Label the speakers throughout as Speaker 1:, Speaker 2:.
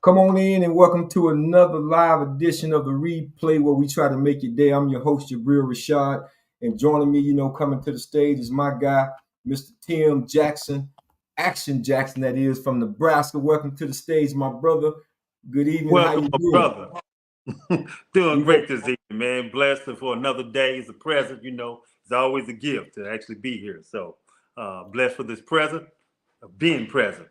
Speaker 1: Come on in and welcome to another live edition of the replay where we try to make your day. I'm your host, Jabril Rashad, and joining me, coming to the stage is my guy, Mr. Tim Jackson, Action Jackson, that is, from Nebraska. Welcome to the stage, my brother. Good evening. How
Speaker 2: Welcome,
Speaker 1: you
Speaker 2: my
Speaker 1: doing?
Speaker 2: brother. Doing
Speaker 1: We go.
Speaker 2: great this evening, man. Blessed for another day. It's a present, It's always a gift to actually be here. So, blessed for this present, of being present.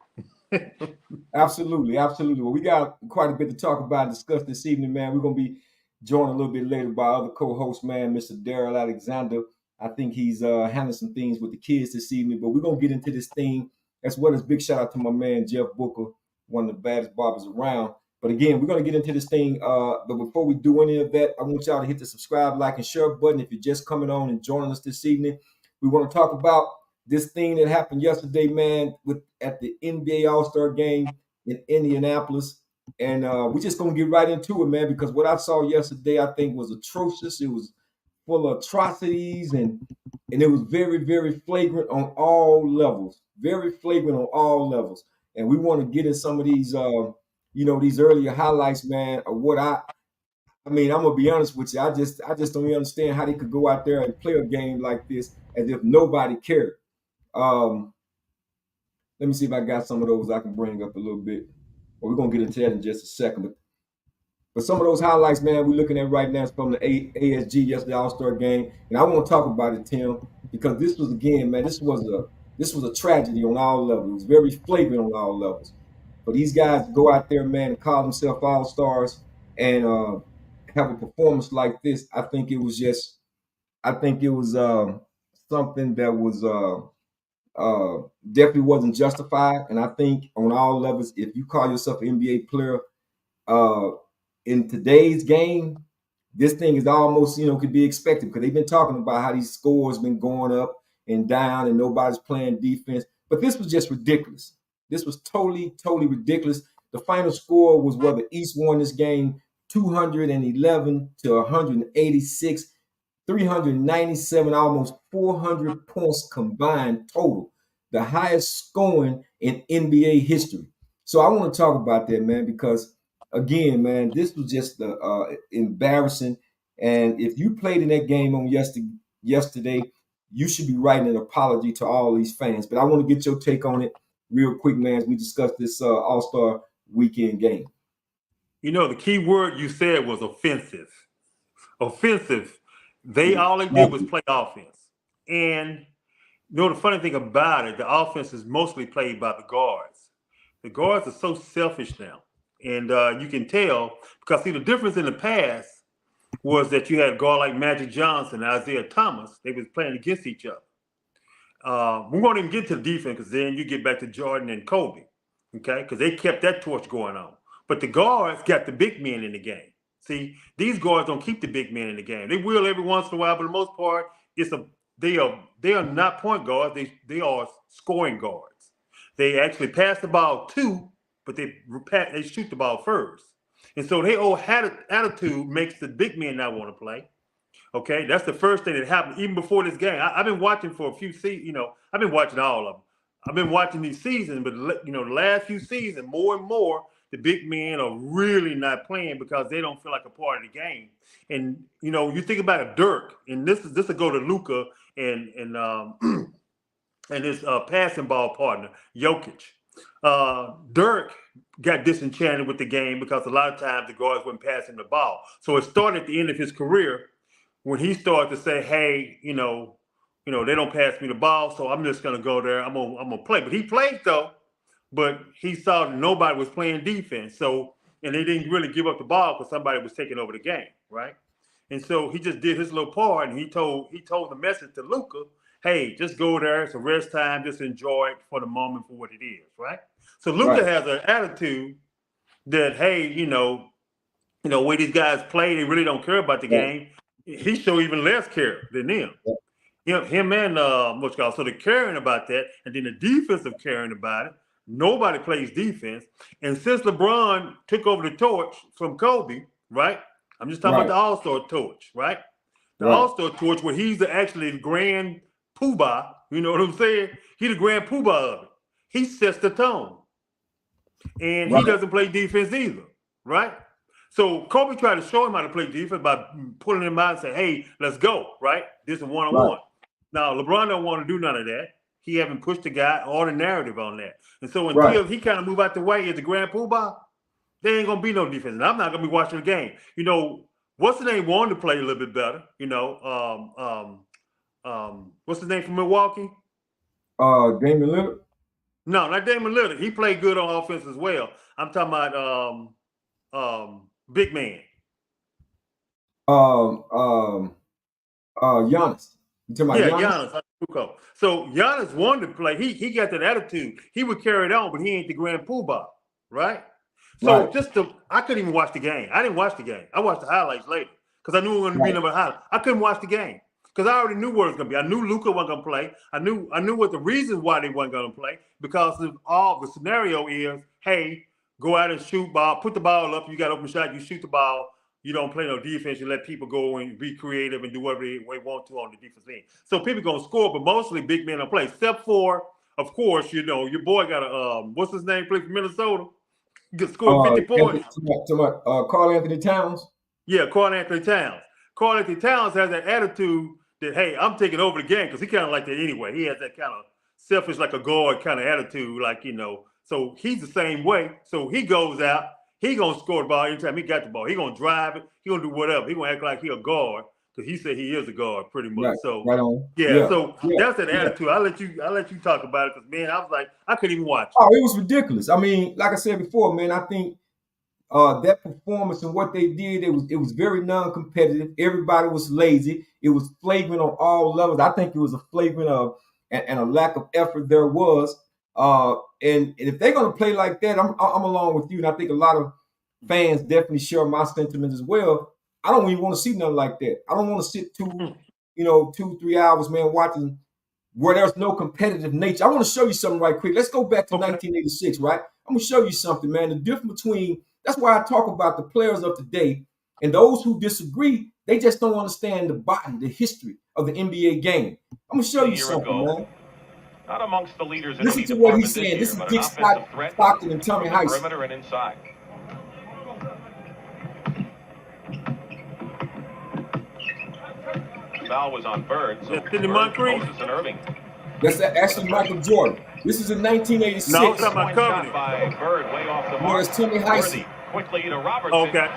Speaker 1: Absolutely, absolutely. Well, we got quite a bit to talk about and discuss this evening, man. We're gonna be joined a little bit later by other co-host, man, Mr. Daryl Alexander. I think he's handling some things with the kids this evening, but we're gonna get into this thing as well as big shout out to my man Jeff Booker, one of the baddest barbers around. But again, we're gonna get into this thing. But before we do any of that, I want y'all to hit the subscribe, like, and share button if you're just coming on and joining us this evening. We want to talk about this thing that happened yesterday, man, with at the NBA All-Star game in Indianapolis. And we're just gonna get right into it, man, because what I saw yesterday I think was atrocious. It was full of atrocities and it was very, very flagrant on all levels. Very flagrant on all levels. And we want to get in some of these these earlier highlights, man, of what I mean, I'm gonna be honest with you. I just don't even understand how they could go out there and play a game like this as if nobody cared. Um, Let me see if I got some of those I can bring up a little bit. Well, we're gonna get into that in just a second. But some of those highlights, man, we're looking at right now is from the ASG yesterday All-Star game, and I want to talk about it, Tim, because this was again, man, this was a tragedy on all levels. It was very flagrant on all levels. For these guys to go out there, man, and call themselves All-Stars and have a performance like this, I think it was something that was definitely wasn't justified. And I think on all levels, if you call yourself an NBA player uh, in today's game, this thing is almost could be expected because they've been talking about how these scores been going up and down and nobody's playing defense. But this was just ridiculous. This was totally ridiculous. The final score was where the East won this game 211 to 186. 397, almost 400 points combined total, the highest scoring in NBA history. So I want to talk about that, man, because again, man, this was just embarrassing. And if you played in that game on yesterday, you should be writing an apology to all these fans. But I want to get your take on it real quick, man, as we discuss this All Star weekend game.
Speaker 2: The key word you said was offensive. Offensive. All they did was play offense. And the funny thing about it, the offense is mostly played by the guards. The guards are so selfish now. And you can tell because, see, the difference in the past was that you had a guard like Magic Johnson and Isaiah Thomas. They was playing against each other. We won't even get to the defense because then you get back to Jordan and Kobe, okay? Because they kept that torch going on. But the guards got the big men in the game. See, these guards don't keep the big men in the game. They will every once in a while, but for the most part, they are not point guards. They are scoring guards. They actually pass the ball too, but they shoot the ball first. And so their old attitude makes the big men not want to play. Okay, that's the first thing that happened even before this game. I've been watching for a few seasons. I've been watching all of them. I've been watching these seasons, but the last few seasons, more and more, the big men are really not playing because they don't feel like a part of the game. And you think about a Dirk, and this will go to Luka and and his passing ball partner, Jokic. Dirk got disenchanted with the game because a lot of times the guards weren't passing the ball. So it started at the end of his career when he started to say, "Hey, they don't pass me the ball, so I'm just gonna go there. I'm gonna play." But he played though, but he saw that nobody was playing defense, so and they didn't really give up the ball because somebody was taking over the game, right? And so he just did his little part, and he told the message to Luca, "Hey, just go there. It's a rest time. Just enjoy it for the moment for what it is, right?" So Luca
Speaker 1: Right.
Speaker 2: has an attitude that, hey, where these guys play, they really don't care about the
Speaker 1: Right.
Speaker 2: game. He show even less care than them.
Speaker 1: Right.
Speaker 2: Him and what's called. So they're caring about that, and then the defensive caring about it. Nobody plays defense, and since LeBron took over the torch from Kobe, right? I'm just talking about
Speaker 1: Right.
Speaker 2: the All Star torch, right? The
Speaker 1: Right.
Speaker 2: All Star torch, where he's actually the grand poobah. You know what I'm saying? He the grand poobah of it. He sets the tone. And he doesn't play defense either, right? So Kobe tried to show him how to play defense by pulling him out and saying, hey, let's go, right? This is one-on-one. Right. Now, LeBron don't want to do none of that. He haven't pushed the guy or the narrative on that. And so until he kind of move out the way as the grand poobah, there ain't going to be no defense. And I'm not going to be watching the game. You know, what's the name wanted to play a little bit better? You know, what's his name from Milwaukee?
Speaker 1: Damian Lillard?
Speaker 2: No, not Damian Lillard. He played good on offense as well. I'm talking about big man.
Speaker 1: Giannis. You talking about
Speaker 2: Giannis. So Giannis wanted to play. He got that attitude. He would carry it on, but he ain't the grand poobah, right? So I couldn't even watch the game. I didn't watch the game. I watched the highlights later because I knew it was going to be number highlight. I couldn't watch the game because I already knew where it was going to be. I knew Luka wasn't going to play. I knew what the reasons why they wasn't going to play because of all the scenario is, hey, go out and shoot ball, put the ball up. You got open shot. You shoot the ball. You don't play no defense. You let people go and be creative and do whatever they want to on the defense end. So people going to score, but mostly big men don't play. Except for, of course, you know, your boy got a, what's his name, play for Minnesota? Scored 50 points.
Speaker 1: Karl Anthony Towns?
Speaker 2: Yeah, Karl Anthony Towns. Karl Anthony Towns has that attitude that, hey, I'm taking over the game because he kind of like that anyway. He has that kind of selfish, like a guard kind of attitude, like, you know. So he's the same way. So he goes out. He going to score the ball anytime he got the ball. He going to drive it. He going to do whatever. He going to act like he a guard because he said he is a guard pretty much. So, that's that attitude. I'll let you talk about it because, man, I was like, I couldn't even watch.
Speaker 1: Oh, it was ridiculous. I mean, like I said before, man, I think that performance and what they did, it was very non-competitive. Everybody was lazy. It was flagrant on all levels. I think it was a flagrant of and a lack of effort there was. And if they're going to play like that, I'm along with you. And I think a lot of fans definitely share my sentiments as well. I don't even want to see nothing like that. I don't want to sit 2-3 hours, man, watching where there's no competitive nature. I want to show you something right quick. Let's go back to 1986, right? I'm going to show you something, man. The difference between, that's why I talk about the players of today and those who disagree, they just don't understand the body, the history of the NBA game. I'm going to show you something, man.
Speaker 3: Not amongst the leaders in
Speaker 1: Listen
Speaker 3: any
Speaker 1: to what
Speaker 3: department
Speaker 1: he's saying.
Speaker 3: this
Speaker 1: This
Speaker 3: year,
Speaker 1: is Dick Stockton and Tommy Heise.
Speaker 3: Perimeter and inside. Foul was on Bird. So Bird, Moses and Irving.
Speaker 1: That's actually Michael Jordan. This is in 1986.
Speaker 2: No, it's not my
Speaker 3: shot by Bird, way off the mark.
Speaker 1: It's Tommy Heise.
Speaker 3: Quickly to Robertson.
Speaker 2: Okay.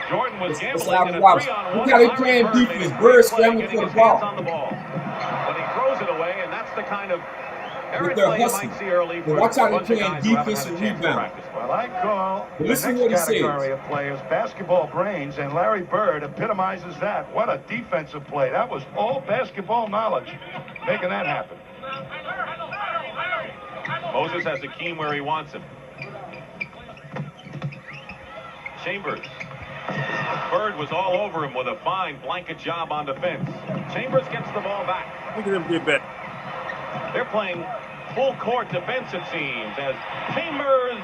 Speaker 3: Jordan was gambling in a 3-on-1.
Speaker 1: Look how they playing defense. Bird scrambling for the ball.
Speaker 3: But he throws it away, and that's the kind of
Speaker 1: with their hustle. Watch how they're playing defense and rebound.
Speaker 4: Well, I call the next category of players basketball brains, and Larry Bird epitomizes that. What a defensive play. That was all basketball knowledge making that happen.
Speaker 3: Moses has Hakeem where he wants him. Chambers. Bird was all over him with a fine blanket job on defense. Chambers gets the ball back.
Speaker 2: Look at him get back.
Speaker 3: They're playing full court defense, it seems, as Chambers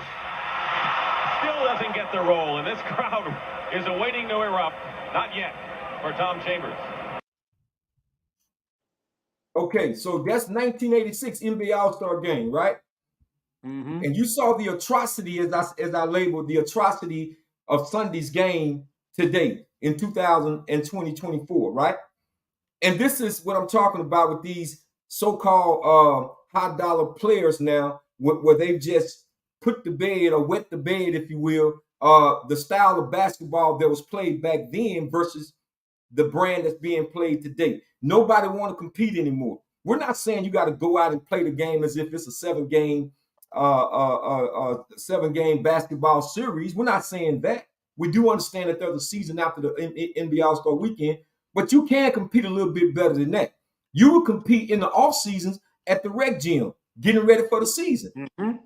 Speaker 3: still doesn't get the roll, and this crowd is awaiting to erupt. Not yet for Tom Chambers.
Speaker 1: Okay, so that's 1986 NBA All-Star game, right?
Speaker 2: Mm-hmm.
Speaker 1: And you saw the atrocity, as I labeled, the atrocity of Sunday's game today in 2024, right? And this is what I'm talking about with these so-called high-dollar players now, where they've just put to bed or wet the bed, if you will, the style of basketball that was played back then versus the brand that's being played today. Nobody want to compete anymore. We're not saying you got to go out and play the game as if it's a seven-game basketball series. We're not saying that. We do understand that there's a season after the NBA All-Star weekend, but you can compete a little bit better than that. You will compete in the off seasons at the rec gym, getting ready for the season.
Speaker 2: Mm-hmm.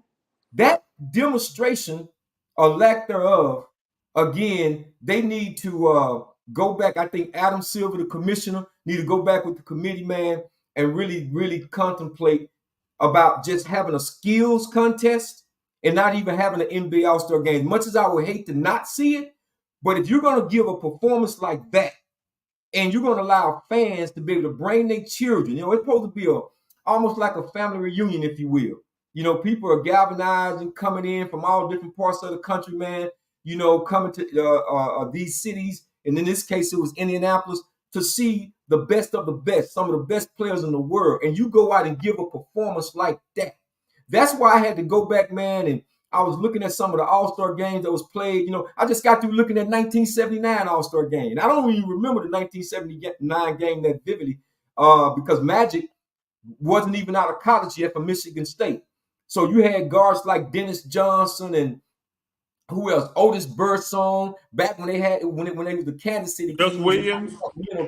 Speaker 1: That demonstration or lack thereof, again, they need to go back. I think Adam Silver, the commissioner, need to go back with the committee, man, and really, really contemplate about just having a skills contest and not even having an NBA All-Star game. Much as I would hate to not see it, but if you're going to give a performance like that and you're going to allow fans to be able to bring their children, it's supposed to be almost like a family reunion, if you will. You know, people are galvanizing, coming in from all different parts of the country, man. You know, coming to these cities, and in this case, it was Indianapolis, to see the best of the best, some of the best players in the world. And you go out and give a performance like that. That's why I had to go back, man, and I was looking at some of the All-Star games that was played. You know, I just got through looking at 1979 All-Star game. And I don't even remember the 1979 game that vividly because Magic wasn't even out of college yet from Michigan State. So you had guards like Dennis Johnson and who else? Otis Birdsong, back when they was the Kansas City
Speaker 2: Gus
Speaker 1: Kings,
Speaker 2: Williams,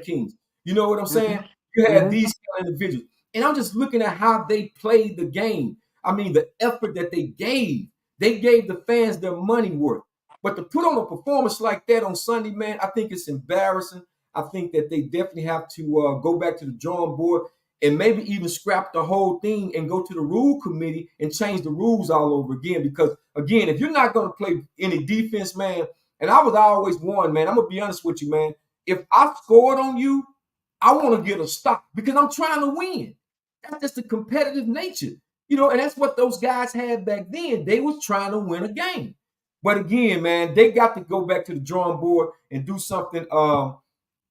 Speaker 1: Kings. You know what I'm saying? You had these kind of individuals, and I'm just looking at how they played the game. I mean, the effort that they gave the fans their money worth. But to put on a performance like that on Sunday, man, I think it's embarrassing. I think that they definitely have to go back to the drawing board and maybe even scrap the whole thing and go to the rule committee and change the rules all over again. Because, again, if you're not going to play any defense, man, and I was always one, man, I'm going to be honest with you, man. If I scored on you, I want to get a stop because I'm trying to win. That's just the competitive nature. You know, and that's what those guys had back then. They was trying to win a game. But, again, man, they got to go back to the drawing board and do something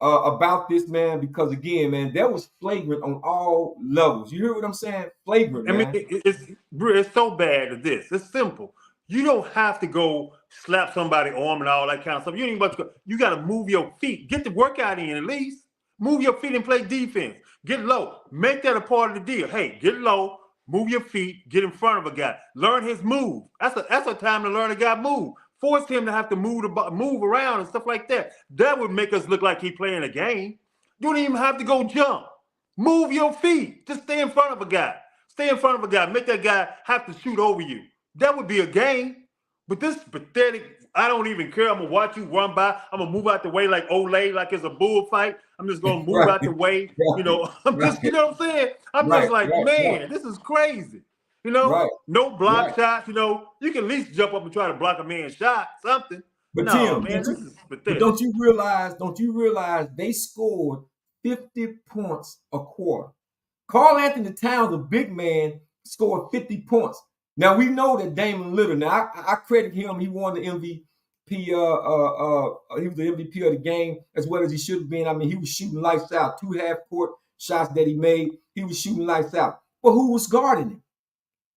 Speaker 1: about this, man, because again, man, that was flagrant on all levels. You hear what I'm saying? Flagrant, man.
Speaker 2: I mean, it's so bad as this. It's simple. You don't have to go slap somebody's arm and all that kind of stuff. You ain't about to go. You got to move your feet. Get the workout in at least. Move your feet and play defense. Get low. Make that a part of the deal. Hey, get low. Move your feet. Get in front of a guy. Learn his move. That's a time to learn a guy move. Force him to have to move around and stuff like that. That would make us look like he's playing a game. You don't even have to go jump. Move your feet. Just stay in front of a guy. Stay in front of a guy. Make that guy have to shoot over you. That would be a game. But this pathetic, I don't even care. I'm going to watch you run by. I'm going to move out the way like Olay, like it's a bullfight. I'm just going to move out the way. You know, you know what I'm saying? I'm just like, man, this is crazy. You know, no block shots. You know, you can at least jump up and try to block a man's shot, something.
Speaker 1: But
Speaker 2: no,
Speaker 1: Tim,
Speaker 2: man, this is pathetic.
Speaker 1: Don't you realize they scored 50 points a quarter? Karl Anthony Towns, a big man, scored 50 points. Now we know that Damian Lillard. Now I credit him. He won the MVP. He was the MVP of the game as well as he should have been. I mean, he was shooting lights out. 2 half-court shots that he made. He was shooting lights out. But who was guarding him?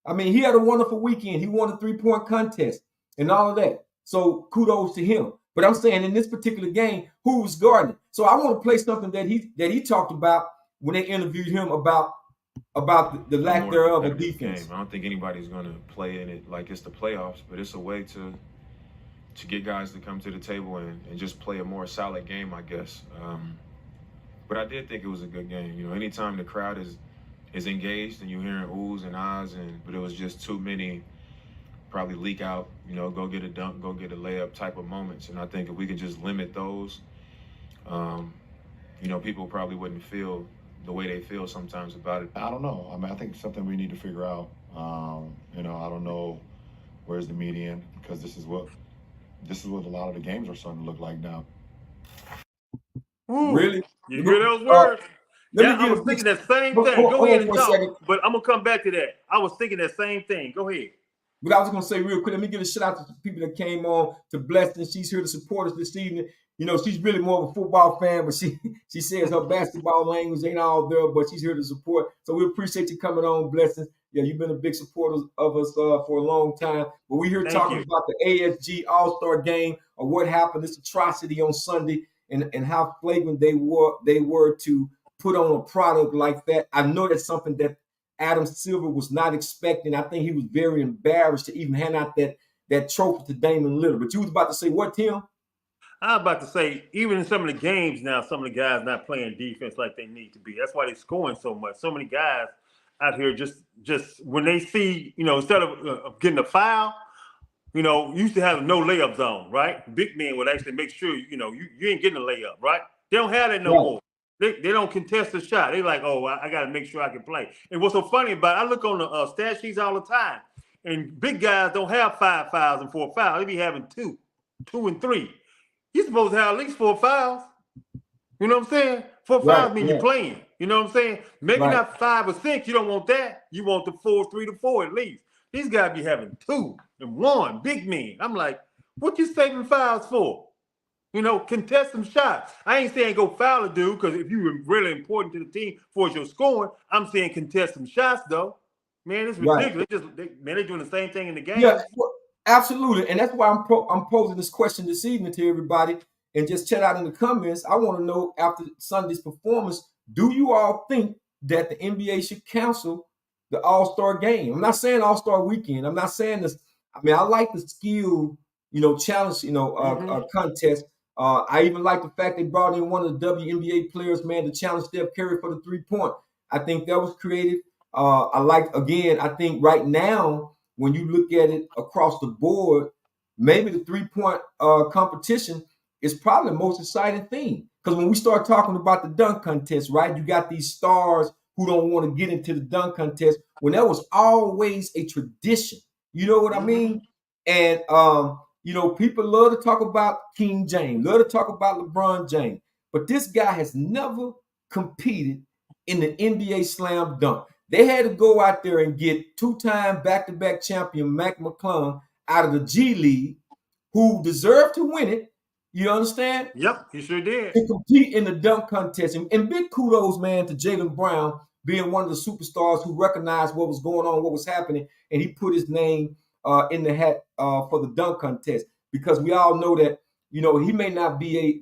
Speaker 1: I mean, he had a wonderful weekend. He won a 3-point contest and all of that. So kudos to him. But I'm saying in this particular game, who was guarding? So I want to play something that he talked about when they interviewed him about the lack thereof of defense.
Speaker 5: Game. I don't think anybody's going to play in it like it's the playoffs, but it's a way to get guys to come to the table and just play a more solid game, I guess. But I did think it was a good game. You know, anytime the crowd is engaged and you're hearing oohs and ahs, but it was just too many probably leak out, you know, go get a dunk, go get a layup type of moments. And I think if we could just limit those, you know, people probably wouldn't feel the way they feel sometimes about it.
Speaker 4: I don't know. I mean, I think it's something we need to figure out. You know, I don't know where's the median, because this is what a lot of the games are starting to look like now.
Speaker 1: Ooh, really?
Speaker 2: You hear those words? Yeah, I was thinking that same thing. Go ahead and talk, but I'm going to come back to that. I was thinking that same thing. Go ahead.
Speaker 1: But I was going to say real quick, let me give a shout out to the people that came on, to Blessing. She's here to support us this evening. You know, she's really more of a football fan, but she says her basketball language ain't all there, but she's here to support. So we appreciate you coming on, Blessing. Yeah, you've been a big supporter of us for a long time. But we're here talking about the ASG All-Star Game, or what happened, this atrocity on Sunday, and how flagrant they were to put on a product like that. I know that's something that Adam Silver was not expecting. I think he was very embarrassed to even hand out that trophy to Damian Lillard. But you was about to say what, Tim?
Speaker 2: I was about to say, even in some of the games now, some of the guys not playing defense like they need to be. That's why they're scoring so much. So many guys out here just when they see, you know, instead of getting a foul, you know, you used to have a no layup zone, right? Big men would actually make sure, you know, you ain't getting a layup, right? They don't have that no more. They don't contest the shot. They like, oh, I got to make sure I can play. And what's so funny about it, I look on the stat sheets all the time, and big guys don't have 5 fouls and 4 fouls. They be having 2 and 3. You're supposed to have at least 4 fouls. You know what I'm saying? 4 fouls mean you're playing. You know what I'm saying? Maybe not 5 or 6. You don't want that. You want the 3 to 4 at least. These guys be having 2 and 1, big men. I'm like, what you saving fouls for? Contest some shots. I ain't saying go foul a dude, because if you were really important to the team for your scoring, I'm saying contest some shots, though. Man, it's ridiculous. Right. They're doing the same thing in the game.
Speaker 1: Yeah, well, absolutely. And that's why I'm posing this question this evening to everybody. And just chat out in the comments. I want to know, after Sunday's performance, do you all think that the NBA should cancel the All-Star game? I'm not saying All-Star weekend. I'm not saying this. I mean, I like the skill, challenge, contest. I even like the fact they brought in one of the WNBA players, man, to challenge Steph Curry for the 3-point. I think that was creative. I think right now, when you look at it across the board, maybe the 3-point competition is probably the most exciting thing. Because when we start talking about the dunk contest, right, you got these stars who don't want to get into the dunk contest when that was always a tradition. You know what I mean? And, people love to talk about King James, love to talk about LeBron James. But this guy has never competed in the NBA slam dunk. They had to go out there and get 2-time back-to-back champion Mac McClung out of the G League, who deserved to win it. You understand?
Speaker 2: Yep, he sure did.
Speaker 1: To compete in the dunk contest. And big kudos, man, to Jaylen Brown being one of the superstars who recognized what was going on, what was happening, and he put his name in the hat for the dunk contest. Because we all know that, he may not be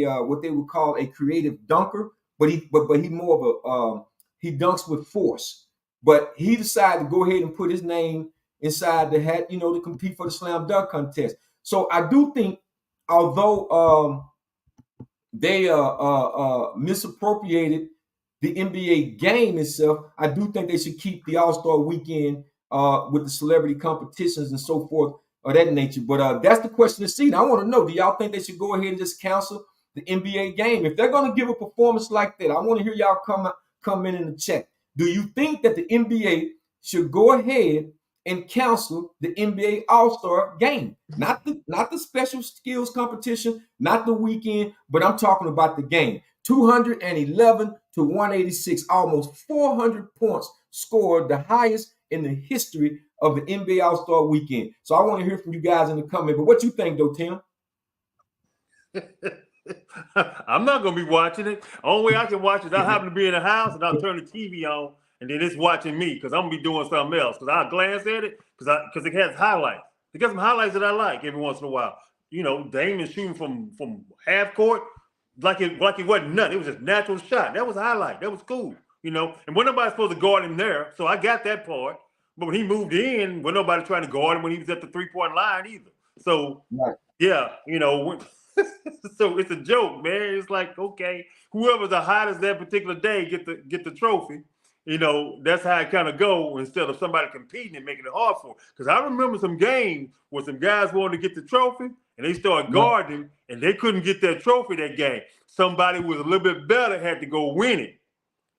Speaker 1: a what they would call a creative dunker, but he more of a he dunks with force. But he decided to go ahead and put his name inside the hat, to compete for the slam dunk contest. So I do think, although they misappropriated the NBA game itself, I do think they should keep the All-Star weekend with the celebrity competitions and so forth of that nature. But that's the question to see. Now, I want to know, do y'all think they should go ahead and just cancel the NBA game? If they're going to give a performance like that, I want to hear y'all come in the chat. Do you think that the NBA should go ahead and cancel the NBA All-Star game? Not the special skills competition, not the weekend, but I'm talking about the game. 211 to 186, almost 400 points scored, the highest in the history of the NBA All-Star weekend. So I want to hear from you guys in the comment. But what you think, though, Tim?
Speaker 2: I'm not going to be watching it. Only way I can watch it, I happen to be in the house and I'll turn the TV on and then it's watching me because I'm going to be doing something else. Because I'll glance at it because it has highlights. It got some highlights that I like every once in a while. Dame is shooting from half court like it wasn't nothing. It was just natural shot. That was a highlight. That was cool. And wasn't nobody supposed to guard him there. So I got that part. But when he moved in, wasn't nobody trying to guard him when he was at the 3-point line either. So, yeah, so it's a joke, man. It's like, okay, whoever's the hottest that particular day get the trophy. That's how it kind of go instead of somebody competing and making it hard for. Because I remember some games where some guys wanted to get the trophy and they started guarding and they couldn't get that trophy that game. Somebody who was a little bit better had to go win it.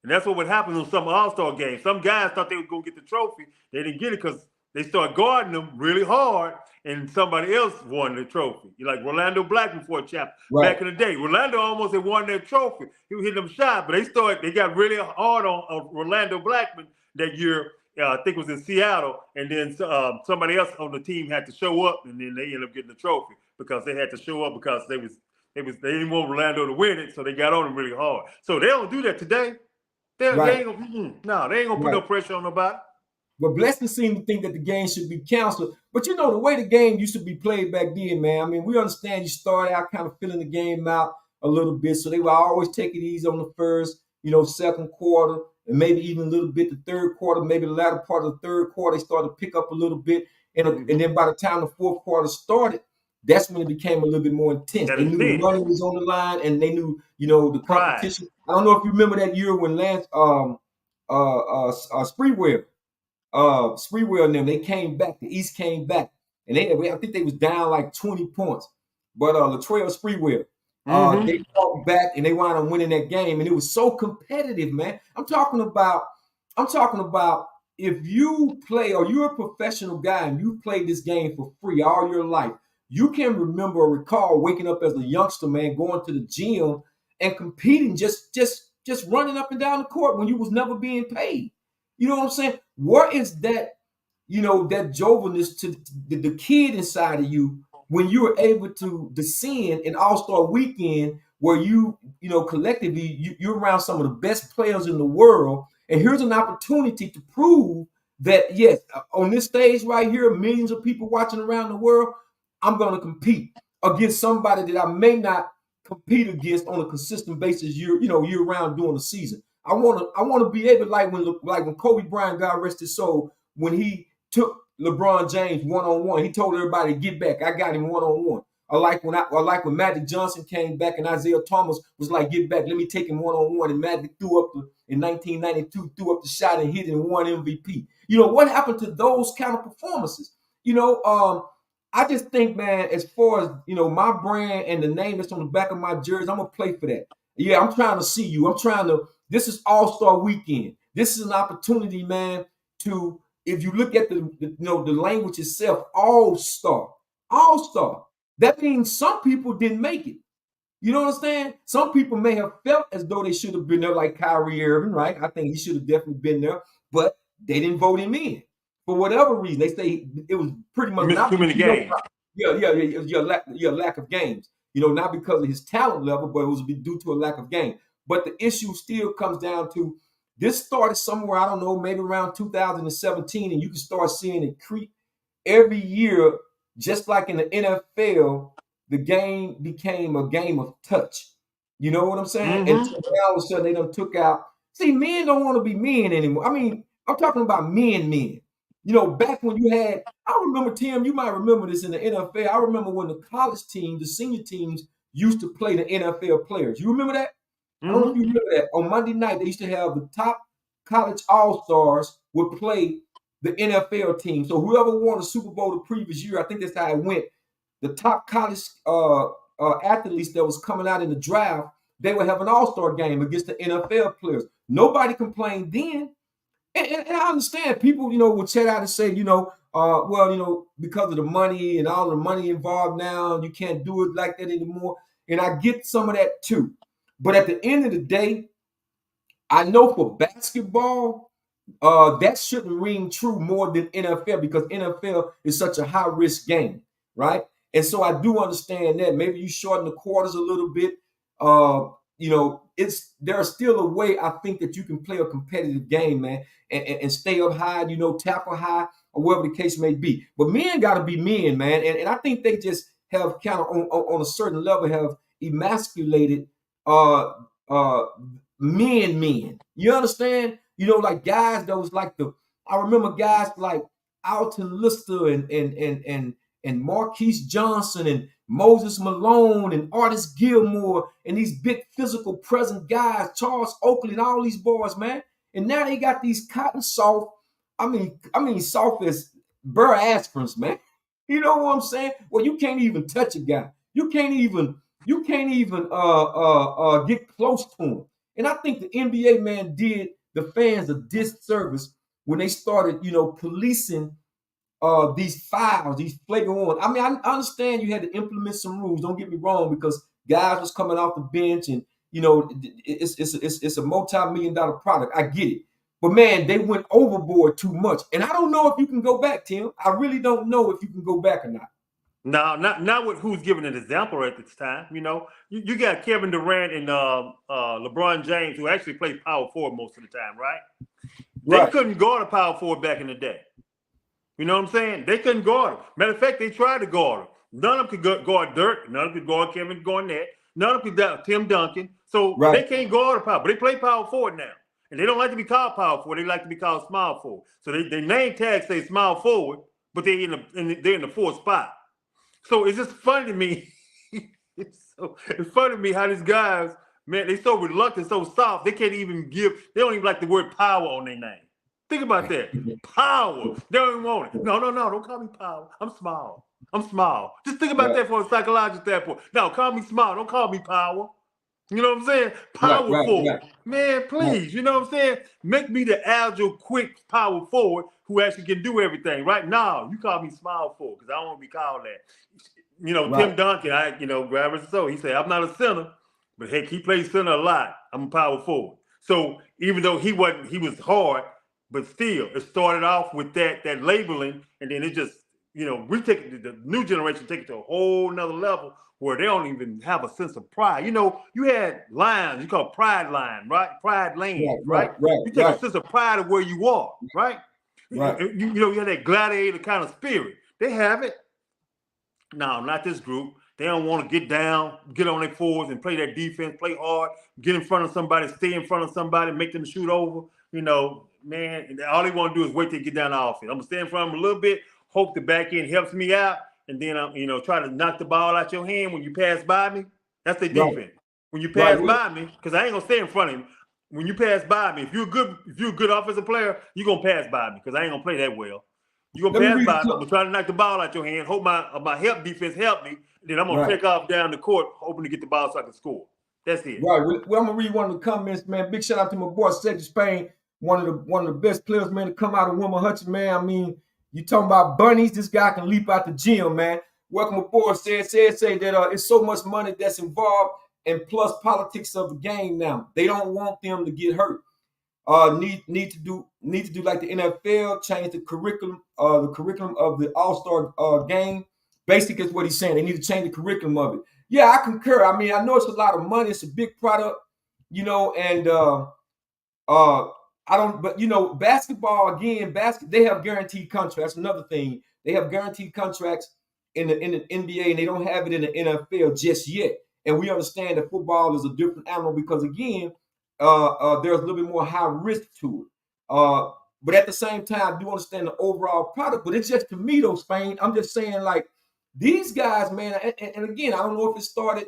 Speaker 2: And that's what would happen on some All-Star games. Some guys thought they were going to get the trophy. They didn't get it because they started guarding them really hard, and somebody else won the trophy. Like Rolando Blackman for a chap back in the day. Rolando almost had won that trophy. He was hitting them shots, but they got really hard on Rolando Blackman that year. I think it was in Seattle, and then somebody else on the team had to show up, and then they ended up getting the trophy because they had to show up because they didn't want Rolando to win it, so they got on him really hard. So they don't do that today. They ain't gonna put no pressure on nobody.
Speaker 1: But Blessing seemed to think that the game should be canceled. But the way the game used to be played back then, man, I mean, we understand you started out kind of filling the game out a little bit. So they would always take it easy on the first, second quarter, and maybe even a little bit the third quarter, maybe the latter part of the third quarter, they started to pick up a little bit. And then by the time the fourth quarter started, that's when it became a little bit more intense. They knew the money was on the line, and they knew, the competition. I don't know if you remember that year when Lance Sprewell and them, they came back. The East came back, and I think they was down like 20 points. But Latrell Sprewell, they fought back and they wound up winning that game, and it was so competitive, man. I'm talking about if you play or you're a professional guy and you played this game for free all your life, you can remember or recall waking up as a youngster, man, going to the gym and competing, just running up and down the court when you was never being paid. You know what I'm saying? Where is that that jovialness to the kid inside of you when you're able to descend an All-Star weekend where collectively you're around some of the best players in the world, and here's an opportunity to prove that yes, on this stage right here, millions of people watching around the world, I'm going to compete against somebody that I may not compete against on a consistent basis year round during the season. I want to be able, like when Kobe Bryant, God rest his soul, when he took LeBron James one-on-one, he told everybody to get back. I got him one-on-one. Or like when Magic Johnson came back and Isaiah Thomas was like, get back, let me take him one-on-one. And Magic in 1992 threw up the shot and hit and won MVP. What happened to those kind of performances? I just think, man, as far as, my brand and the name that's on the back of my jersey, I'm going to play for that. Yeah, I'm trying to see you. This is All-Star Weekend. This is an opportunity, man, to, if you look at the language itself, All-Star. That means some people didn't make it. You know what I'm saying? Some people may have felt as though they should have been there, like Kyrie Irving, right? I think he should have definitely been there, but they didn't vote him in. For whatever reason, they say it was pretty much
Speaker 2: not too many games.
Speaker 1: Your lack of games. Not because of his talent level, but it was due to a lack of game. But the issue still comes down to this started somewhere, I don't know, maybe around 2017, and you can start seeing it creep every year, just like in the NFL. The game became a game of touch. You know what I'm saying?
Speaker 2: Mm-hmm.
Speaker 1: And so all of a sudden they done took out. See, men don't want to be men anymore. I mean, I'm talking about men. Back when you had, I remember, Tim, you might remember this in the NFL. I remember when the college teams, the senior teams, used to play the NFL players. You remember that?
Speaker 2: Mm-hmm.
Speaker 1: I don't know if you remember that. On Monday night, they used to have the top college all-stars would play the NFL team. So whoever won the Super Bowl the previous year, I think that's how it went. The top college athletes that was coming out in the draft, they would have an all-star game against the NFL players. Nobody complained then. And I understand people, would chat out and say, because of the money and all the money involved now, you can't do it like that anymore. And I get some of that too. But at the end of the day, I know for basketball, that shouldn't ring true more than NFL because NFL is such a high-risk game, right? And so I do understand that. Maybe you shorten the quarters a little bit. There's still a way I think that you can play a competitive game, man, and stay up high, tackle high, or whatever the case may be. But men got to be men, man. And I think they just have kind of on a certain level have emasculated men. You understand? Like guys that was like I remember guys like Alton Lister and Marquise Johnson and Moses Malone and Artis Gilmore and these big physical present guys, Charles Oakley and all these boys, man. And now they got these cotton soft, I mean soft as burr aspirins, man. You know what I'm saying? Well, you can't even touch a guy. You can't even get close to him. And I think the NBA, man, did the fans a disservice when they started, policing these fouls, these flagrant ones. I mean, I understand you had to implement some rules. Don't get me wrong, because guys was coming off the bench, and it's a multi-million-dollar product. I get it, but man, they went overboard too much, and I don't know if you can go back, Tim. I really don't know if you can go back or not.
Speaker 2: No, not with who's giving an example at this time. You got Kevin Durant and LeBron James, who actually played power forward most of the time, right? They couldn't guard a power forward back in the day. You know what I'm saying? They couldn't guard him. Matter of fact, they tried to guard him. None of them could guard Dirk. None of them could guard Kevin Garnett. None of them could guard Tim Duncan. So they can't guard a power. But they play power forward now. And they don't like to be called power forward. They like to be called small forward. So they name tags say small forward, but they're in the fourth spot. So it's just funny to me. It's funny to me how these guys, man, they so reluctant, so soft. They can't even they don't even like the word power on their name. Think about that. Power. They don't even want it. No. Don't call me power. I'm small. Just think about that from a psychological standpoint. No, call me small. Don't call me power. You know what I'm saying? Powerful. Man, please. You know what I'm saying? Make me the agile, quick power forward who actually can do everything. Right now, you call me small forward because I don't want to be called that. Tim Duncan, grab his soul. He said, I'm not a center, but heck, he plays center a lot. I'm a power forward. So even though he was hard, But still, it started off with that labeling, and then it just, we take it, the new generation take it to a whole nother level where they don't even have a sense of pride. You had lines, you call it pride line, right? Pride lane, right? You take a sense of pride of where you are, right?
Speaker 1: Right.
Speaker 2: You have that gladiator kind of spirit. They have it. No, not this group. They don't want to get down, get on their fours and play that defense, play hard, get in front of somebody, stay in front of somebody, make them shoot over. Man, all they want to do is wait till they get down the offense. I'm going to stay in front of them a little bit, hope the back end helps me out, and then I'm, try to knock the ball out your hand when you pass by me. That's their defense. Right. When you pass by me, because I ain't going to stay in front of him. When you pass by me, if you're a good offensive player, you're going to pass by me because I ain't going to play that well. You're going to pass by me. I'm going to try to knock the ball out your hand, hope my help defense help me. Then I'm going to take off down the court, hoping to get the ball so I can score. That's it.
Speaker 1: Right. Well, I'm going to read one of the comments, man. Big shout out to my boy, Cedric Spain, one of the best players, man, to come out of Wilma Hutchin, man. I mean, you talking about bunnies, this guy can leap out the gym, man. Welcome aboard, say that it's so much money that's involved and plus politics of the game now. They don't want them to get hurt. Need to do like the NFL, change the curriculum of the All-Star game. Basically, is what he's saying. They need to change the curriculum of it. Yeah, I concur. I mean, I know it's a lot of money. It's a big product, and I don't. But basketball again. They have guaranteed contracts. That's another thing. They have guaranteed contracts in the NBA, and they don't have it in the NFL just yet. And we understand that football is a different animal because again, there's a little bit more high risk to it. But at the same time, I do understand the overall product. But it's just to me, though, Spain. I'm just saying, like. These guys, man, and again, I don't know if it started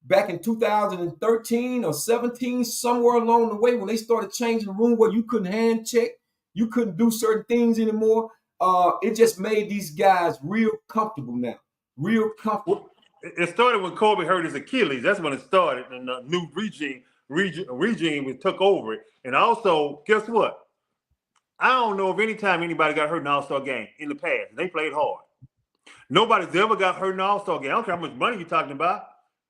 Speaker 1: back in 2013 or 17, somewhere along the way when they started changing the room where you couldn't hand check, you couldn't do certain things anymore. It just made these guys real comfortable now, real comfortable.
Speaker 2: It started when Kobe hurt his Achilles. That's when it started, and the new regime took over it. And also, guess what? I don't know if any time anybody got hurt in an All-Star game in the past. They played hard. Nobody's ever got hurt in an All-Star game. I don't care how much money you're talking about.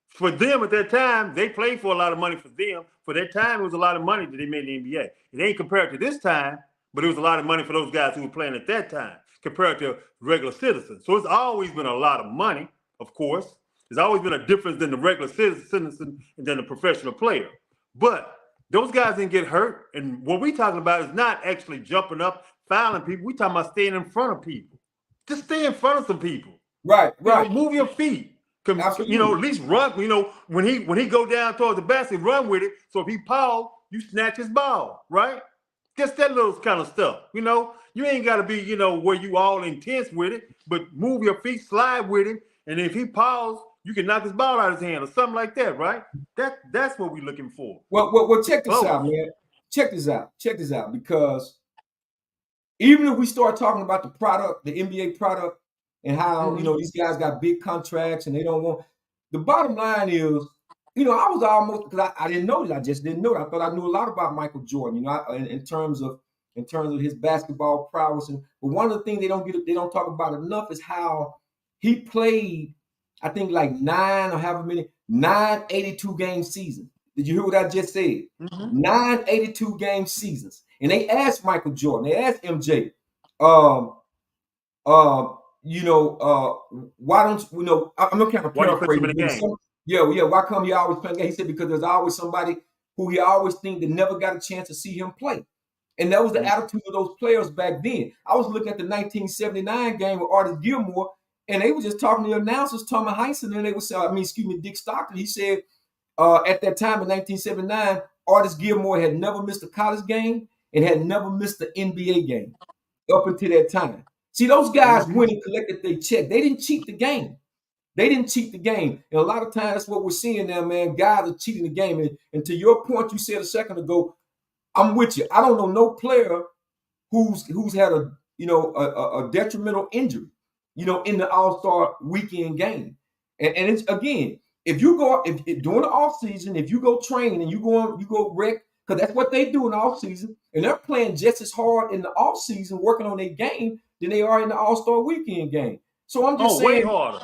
Speaker 2: For them at that time, they played for a lot of money for them. For that time, it was a lot of money that they made in the NBA. It ain't compared to this time, but it was a lot of money for those guys who were playing at that time compared to regular citizens. So it's always been a lot of money, of course. There's always been a difference than the regular citizen and then the professional player. But those guys didn't get hurt. And what we're talking about is not actually jumping up, fouling people. We're talking about staying in front of people. Just stay in front of some people.
Speaker 1: Right.
Speaker 2: Move your feet. At least run. When he go down towards the basket, run with it. So if he pause, you snatch his ball, right? Just that little kind of stuff. You ain't got to be, where you all intense with it, but move your feet, slide with him, and if he pause, you can knock his ball out of his hand or something like that, right? That's what we're looking for.
Speaker 1: Well, check this out, man. Check this out, because even if we start talking about the product, the NBA product, and how these guys got big contracts and they don't want. The bottom line is, I was almost because I didn't know that. I just didn't know that. I thought I knew a lot about Michael Jordan. In terms of his basketball prowess. But one of the things they don't talk about enough is how he played. I think like 9 82 game seasons. Did you hear what I just said? 9 82 game seasons. And they asked Michael Jordan, they asked MJ, why don't I'm not kind of paraphrasing. Why come he always playing game? He said because there's always somebody who he always think that never got a chance to see him play. And that was the attitude of those players back then. I was looking at the 1979 game with Artis Gilmore, and they were just talking to the announcers, Tommy Heinsohn, and they would say, Dick Stockton. He said at that time in 1979, Artis Gilmore had never missed a college game and had never missed the NBA game up until that time. See, those guys went and collected their check. They didn't cheat the game. And a lot of times that's what we're seeing now, man. Guys are cheating the game. And to your point you said a second ago, I'm with you. I don't know no player who's had a detrimental injury, in the All-Star weekend game. And it's again, if during the off season, if you go train and you go wreck, because that's what they do in the off season, and they're playing just as hard in the off season, working on their game than they are in the All-Star weekend game. So I'm just saying,
Speaker 2: way harder.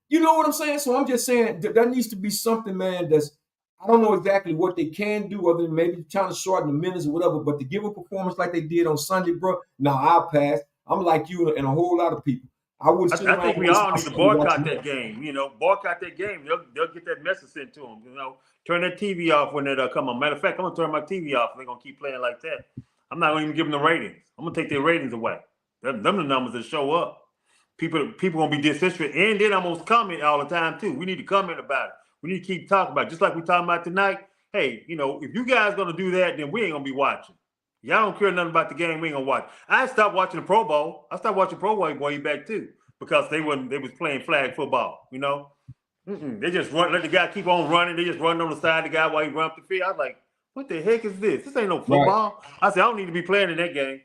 Speaker 1: You know what I'm saying? So I'm just saying there needs to be something, man, I don't know exactly what they can do other than maybe trying to shorten the minutes or whatever, but to give a performance like they did on Sunday, bro, now I'll pass. I'm like you and a whole lot of people. I would sit
Speaker 2: I
Speaker 1: around
Speaker 2: think
Speaker 1: and
Speaker 2: we
Speaker 1: waste
Speaker 2: all
Speaker 1: my
Speaker 2: need to
Speaker 1: Sunday
Speaker 2: boycott
Speaker 1: watching
Speaker 2: that game. Boycott that game. They'll get that message sent to them. Turn that TV off when it come on. Matter of fact, I'm gonna turn my TV off. They're gonna keep playing like that. I'm not gonna even give them the ratings. I'm gonna take their ratings away. Them the numbers that show up. People gonna be disinterested, and then I'm gonna comment all the time too. We need to comment about it. We need to keep talking about it. Just like we're talking about tonight. Hey, if you guys gonna do that, then we ain't gonna be watching. Y'all don't care nothing about the game. We ain't gonna watch. I stopped watching the Pro Bowl. I stopped watching Pro Bowl way back too because they was playing flag football. They just let the guy keep on running. They just run on the side of the guy while he runs up the field. I was like, what the heck is this? This ain't no football. Right. I said, I don't need to be playing in that game.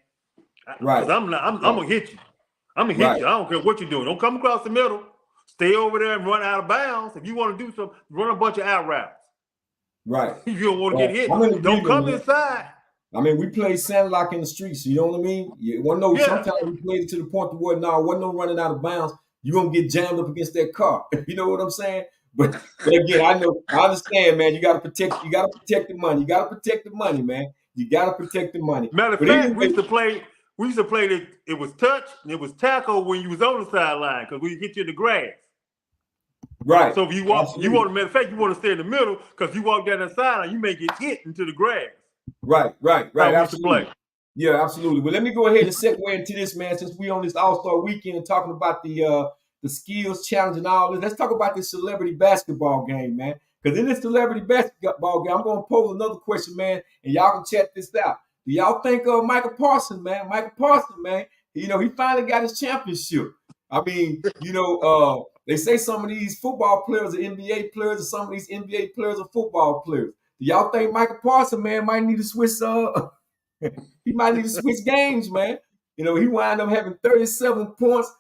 Speaker 1: Right.
Speaker 2: Because I'm gonna hit you. I'm gonna hit you. I don't care what you're doing. Don't come across the middle. Stay over there and run out of bounds. If you want to do something, run a bunch of out routes.
Speaker 1: Right.
Speaker 2: If you don't want to get hit, don't come inside.
Speaker 1: I mean, we played sandlock in the streets. You know what I mean? Sometimes we played it to the point to where wasn't no running out of bounds. You're gonna get jammed up against that car. You know what I'm saying? But again, I understand, man. You gotta protect the money. You gotta protect the money, man. You gotta protect the money.
Speaker 2: Matter of fact, we used to play that it was touch and it was tackle when you was on the sideline because we hit you in the grass.
Speaker 1: Right.
Speaker 2: So if you want to stay in the middle because you walk down the sideline, you may get hit into the grass.
Speaker 1: Right.
Speaker 2: Absolutely.
Speaker 1: Yeah, absolutely. Well, let me go ahead and segue into this, man, since we on this All-Star weekend and talking about the skills challenge and all this. Let's talk about this celebrity basketball game, man. Because in this celebrity basketball game, I'm going to pose another question, man, and y'all can check this out. Do y'all think of Micah Parsons, man? Micah Parsons, man, he finally got his championship. I mean, they say some of these football players are NBA players and some of these NBA players are football players. Do y'all think Micah Parsons, man, might need to switch he might need to switch games, man. He wound up having 37 points,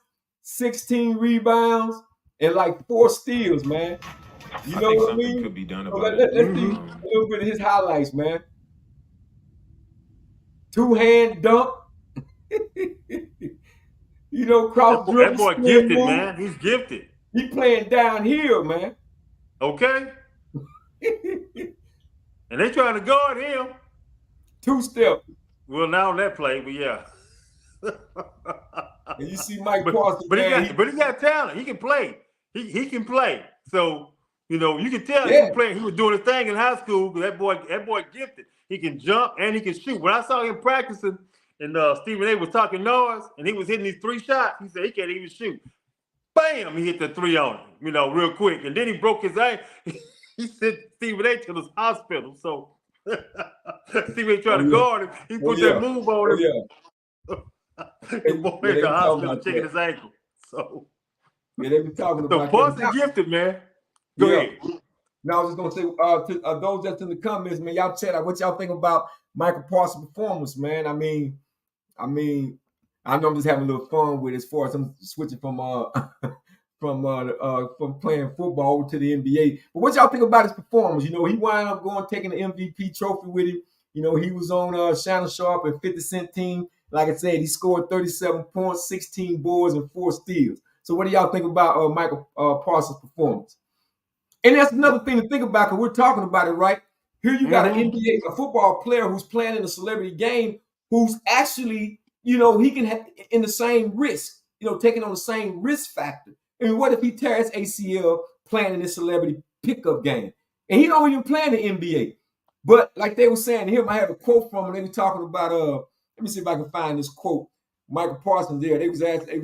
Speaker 1: 16 rebounds, and like 4 steals, man.
Speaker 5: I think something could be done about
Speaker 1: it. Let's see a little bit of his highlights, man. 2-hand dunk. Cross dribble.
Speaker 2: That boy gifted, man. He's gifted.
Speaker 1: He playing downhill, man.
Speaker 2: Okay. And they trying to guard him.
Speaker 1: 2-step.
Speaker 2: Well, not on that play, but yeah.
Speaker 1: And you see Mike Parsons,
Speaker 2: but he got talent. He can play. He can play. So you can tell he was playing. He was doing his thing in high school. That boy gifted. He can jump and he can shoot. When I saw him practicing, and Stephen A was talking noise, and he was hitting these 3 shots. He said he can't even shoot. Bam! He hit the 3 on him, real quick, and then he broke his ankle. He sent Stephen A to the hospital. So Stephen A trying to guard him. He put that move on him. The boy in the hospital checking his ankle. So
Speaker 1: they be talking about.
Speaker 2: So Parsons gifted, man. Go ahead.
Speaker 1: Now I was just gonna say to those that's in the comments, man, y'all chat out what y'all think about Michael Parsons' performance, man. I mean, I know I'm just having a little fun with it as far as I'm switching from playing football over to the NBA. But what y'all think about his performance? He wound up taking the MVP trophy with him. He was on Shannon Sharp and 50 Cent team. Like I said, he scored 37 points, 16 boards, and 4 steals. So what do y'all think about Michael Parsons' performance? And that's another thing to think about because we're talking about it, right? Here you got a football player who's playing in a celebrity game who's actually, he can have in the same risk, taking on the same risk factor. I mean, what if he tears ACL playing in this celebrity pickup game? And he don't even play in the NBA. But like they were saying, here I have a quote from him. They were talking about, let me see if I can find this quote. Michael Parsons there. They were saying, it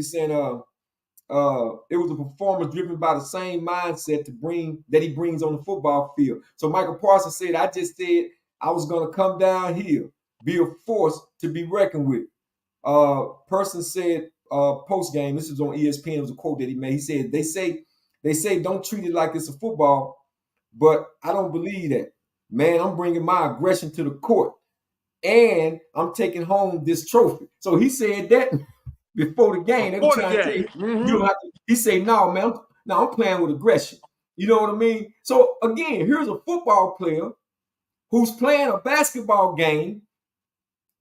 Speaker 1: was a performance driven by the same mindset that he brings on the football field. So Michael Parsons said, I just said I was going to come down here, be a force to be reckoned with. Person said post game, this was on ESPN, it was a quote that he made. He said, they say don't treat it like it's a football, but I don't believe that. Man, I'm bringing my aggression to the court and I'm taking home this trophy. So he said that before the game. They were trying to tell you, you don't have to. He said, no, man, I'm playing with aggression. You know what I mean? So again, here's a football player who's playing a basketball game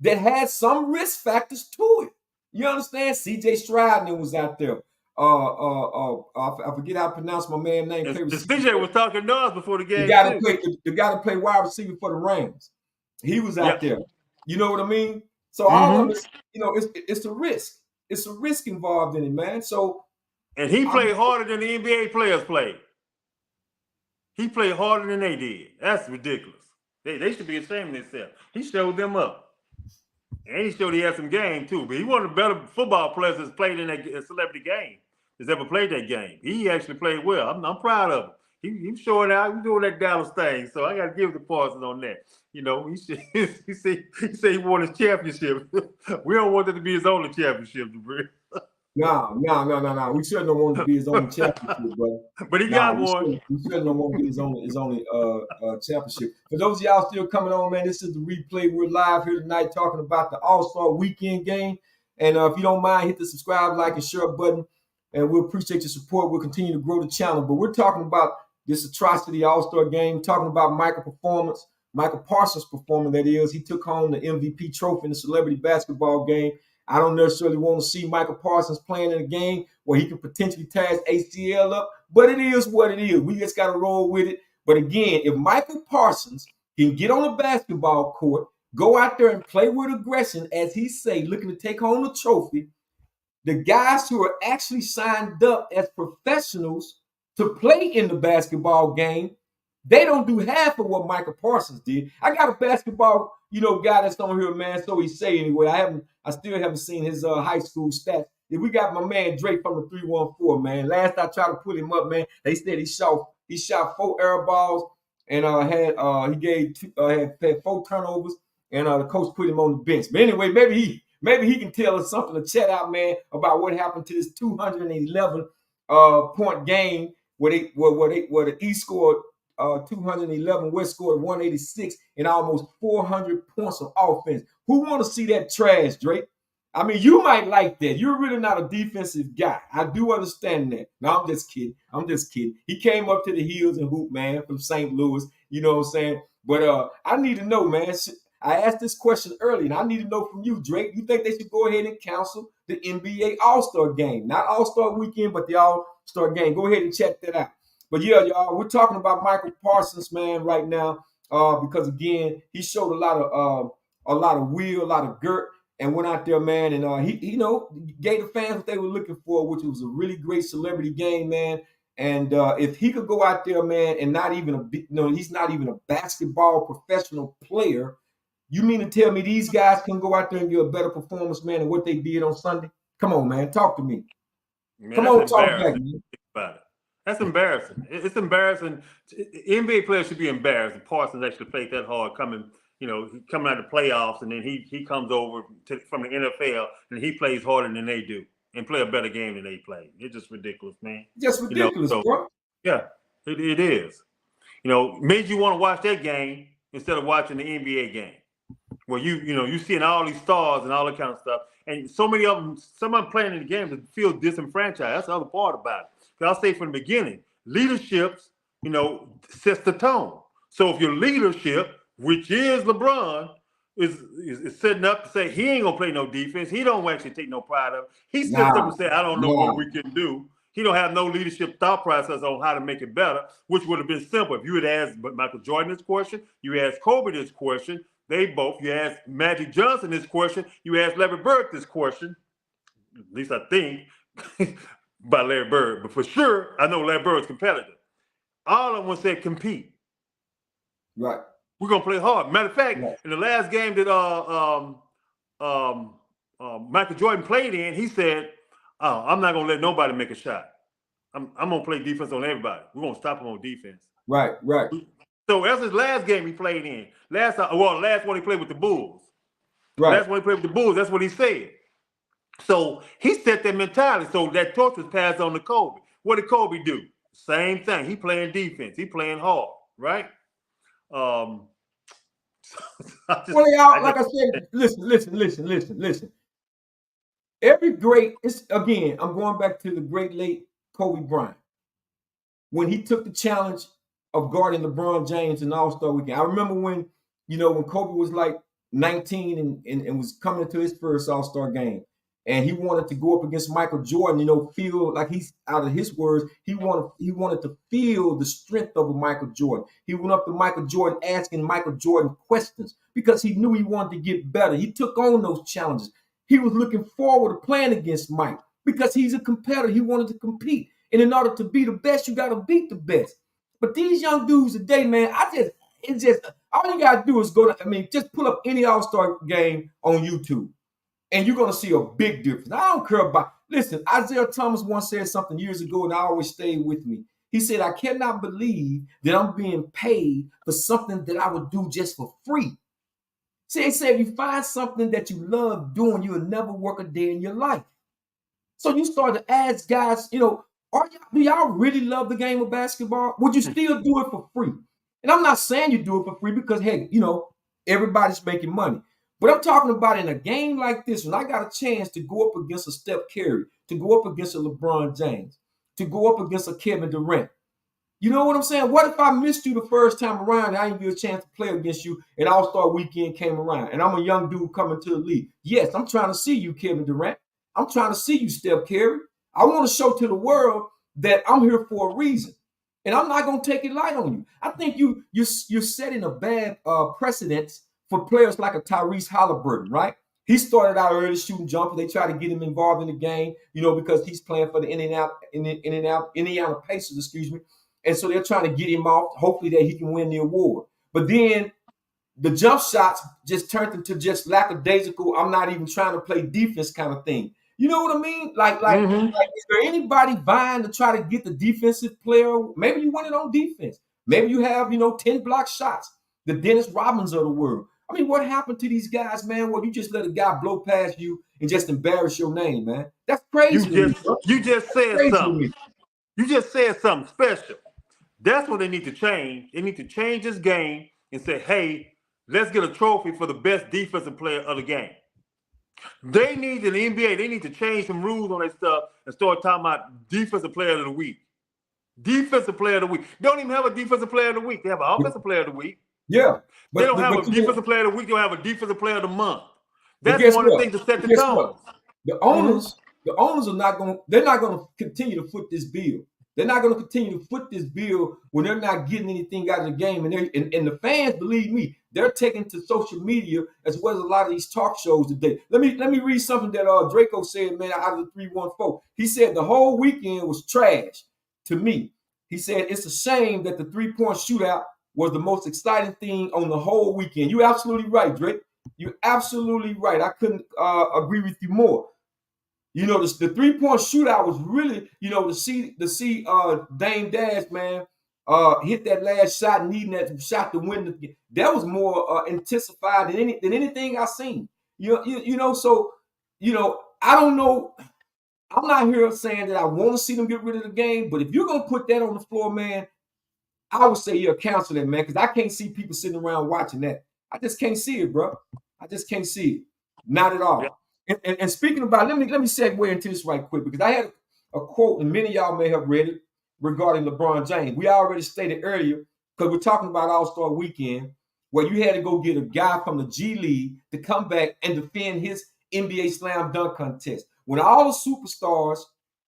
Speaker 1: that had some risk factors to it. You understand? C.J. Stroud was out there. I forget how to pronounce my man's name.
Speaker 2: The CJ was talking to us before the game.
Speaker 1: The guy to play wide receiver for the Rams. He was out there. You know what I mean? So all of this, it's a risk. It's a risk involved in it, man. So,
Speaker 2: and he played harder than the NBA players played. He played harder than they did. That's ridiculous. They should be ashamed of themselves. He showed them up. And he showed he had some game too. But he one of the better football players that's played in a celebrity game, that's ever played that game. He actually played well. I'm proud of him. He's showing out. He's doing that Dallas thing. So I got to give the Parsons on that. He said he won his championship. We don't want that to be his only championship, Debris.
Speaker 1: No. We certainly don't want to be his only championship, brother.
Speaker 2: But he got one.
Speaker 1: We certainly don't want to be his only championship. For those of y'all still coming on, man, this is the replay. We're live here tonight talking about the All-Star Weekend game. And if you don't mind, hit the subscribe, like, and share button. And we'll appreciate your support. We'll continue to grow the channel. But we're talking about this atrocity All-Star game, talking about Micah Parsons' performance, that is. He took home the MVP trophy in the celebrity basketball game. I don't necessarily want to see Micah Parsons playing in a game where he could potentially tear his ACL up, but it is what it is. We just got to roll with it. But again, if Micah Parsons can get on the basketball court, go out there and play with aggression, as he say, looking to take home the trophy, the guys who are actually signed up as professionals to play in the basketball game, they don't do half of what Micah Parsons did. I got a basketball, guy that's on here, man. So he say anyway. I still haven't seen his high school stats. If we got my man Drake from the 314, man. Last I tried to put him up, man, they said he shot 4 air balls and had 4 turnovers, and the coach put him on the bench. But anyway, maybe he can tell us something to chat out, man, about what happened to this 211 point game where the East scored 211, West scored 186, and almost 400 points of offense. Who want to see that trash, Drake? I mean, you might like that. You're really not a defensive guy. I do understand that. No, I'm just kidding. He came up to the Hills and hoop, man, from St. Louis. You know what I'm saying? But I need to know, man. I asked this question earlier, and I need to know from you, Drake. You think they should go ahead and cancel the NBA All-Star game? Not All-Star Weekend, but the All-Star game. Go ahead and check that out. But yeah, y'all, we're talking about Micah Parsons, man, right now, because again, he showed a lot of will, a lot of grit, and went out there, man, and he gave the fans what they were looking for, which was a really great celebrity game, man. And if he could go out there, man, and he's not even a basketball professional player. You mean to tell me these guys can go out there and give a better performance, man, than what they did on Sunday? Come on, man, talk to me.
Speaker 2: Man,
Speaker 1: come on, talk back, man.
Speaker 2: About it. That's embarrassing. It's embarrassing. NBA players should be embarrassed. Parsons actually played that hard coming out of the playoffs, and then he comes over from the NFL and he plays harder than they do and play a better game than they play. It's just ridiculous, man.
Speaker 1: Just ridiculous, bro.
Speaker 2: Yeah, it is. Made you want to watch that game instead of watching the NBA game, where you seeing all these stars and all that kind of stuff, and so many of them, some of them playing in the game that feel disenfranchised. That's the other part about it. I'll say from the beginning, leadership, sets the tone. So if your leadership, which is LeBron, is setting up to say he ain't gonna play no defense, he don't actually take no pride of it. He sits up and say, I don't know what we can do. He don't have no leadership thought process on how to make it better, which would have been simple. If you had asked Michael Jordan this question, you asked Kobe this question, you asked Magic Johnson this question, you asked Larry Bird this question, at least I think, by Larry Bird, but for sure, I know Larry Bird's competitive. All of them said compete.
Speaker 1: Right.
Speaker 2: We're gonna play hard. Matter of fact, in the last game that Michael Jordan played in, he said, I'm not gonna let nobody make a shot. I'm gonna play defense on everybody. We're gonna stop them on defense.
Speaker 1: Right.
Speaker 2: So that's his last game he played in. Last one he played with the Bulls.
Speaker 1: Right.
Speaker 2: Last one he played with the Bulls. That's what he said. So he set that mentality. So that torch was passed on to Kobe. What did Kobe do? Same thing. He playing defense. He playing hard, right?
Speaker 1: Like I said, listen. Every great, I'm going back to the great late Kobe Bryant. When he took the challenge of guarding LeBron James in All-Star Weekend. I remember when Kobe was like 19 and was coming into his first All-Star game. and he wanted to go up against Michael Jordan, feel like he's out of his words, he wanted to feel the strength of a Michael Jordan. He went up to Michael Jordan asking Michael Jordan questions because he knew he wanted to get better. He took on those challenges. He was looking forward to playing against Mike because he's a competitor. He wanted to compete. And in order to be the best, you got to beat the best. But these young dudes today, man, all you got to do is just pull up any All-Star game on YouTube. And you're going to see a big difference. I don't care about, listen, Isaiah Thomas once said something years ago, and I always stayed with me. He said, I cannot believe that I'm being paid for something that I would do just for free. See, he said, if you find something that you love doing, you'll never work a day in your life. So you start to ask guys, do y'all really love the game of basketball? Would you still do it for free? And I'm not saying you do it for free because, hey, everybody's making money. But I'm talking about in a game like this, when I got a chance to go up against a Steph Curry, to go up against a LeBron James, to go up against a Kevin Durant. You know what I'm saying? What if I missed you the first time around and I didn't get a chance to play against you and All-Star weekend came around and I'm a young dude coming to the league? Yes, I'm trying to see you, Kevin Durant. I'm trying to see you, Steph Curry. I want to show to the world that I'm here for a reason. And I'm not going to take it light on you. I think you're setting a bad precedent for players like a Tyrese Halliburton, right? He started out early shooting jumpers. They try to get him involved in the game, because he's playing for the Indiana Pacers, And so they're trying to get him off, hopefully that he can win the award. But then the jump shots just turned into just lackadaisical, I'm not even trying to play defense kind of thing. You know what I mean? Like, is there anybody vying to try to get the defensive player? Maybe you win it on defense. Maybe you have, 10 block shots, the Dennis Robbins of the world. I mean, what happened to these guys, man? Well, you just let a guy blow past you and just embarrass your name, man. That's crazy.
Speaker 2: You just said something. You just said something special. That's what they need to change. They need to change this game and say, hey, let's get a trophy for the best defensive player of the game. They need in the NBA, they need to change some rules on their stuff and start talking about defensive player of the week. Defensive player of the week. They don't even have a defensive player of the week. They have an offensive player of the week.
Speaker 1: Yeah.
Speaker 2: They don't have a defensive player of the week. They don't have a defensive player of the month. That's one of the things to set the tone.
Speaker 1: The owners are not going to continue to foot this bill. They're not going to continue to foot this bill when they're not getting anything out of the game. And the fans, believe me, they're taking to social media as well as a lot of these talk shows today. Let me read something that Draco said, man, out of the 314. He said the whole weekend was trash to me. He said it's a shame that the three-point shootout was the most exciting thing on the whole weekend. You're absolutely right, Drake. You're absolutely right. I couldn't agree with you more. The three-point shootout was really, to see Dame Dash, man, hit that last shot, needing that shot to win. That was more intensified than anything I've seen. So I don't know. I'm not here saying that I want to see them get rid of the game, but if you're going to put that on the floor, man, I would say you're cancel that, man, because I can't see people sitting around watching that. I just can't see it, bro. I just can't see it. Not at all. Yeah. And speaking about, let me segue into this right quick, because I had a quote, and many of y'all may have read it, regarding LeBron James. We already stated earlier, because we're talking about All-Star Weekend, where you had to go get a guy from the G League to come back and defend his NBA slam dunk contest. When all the superstars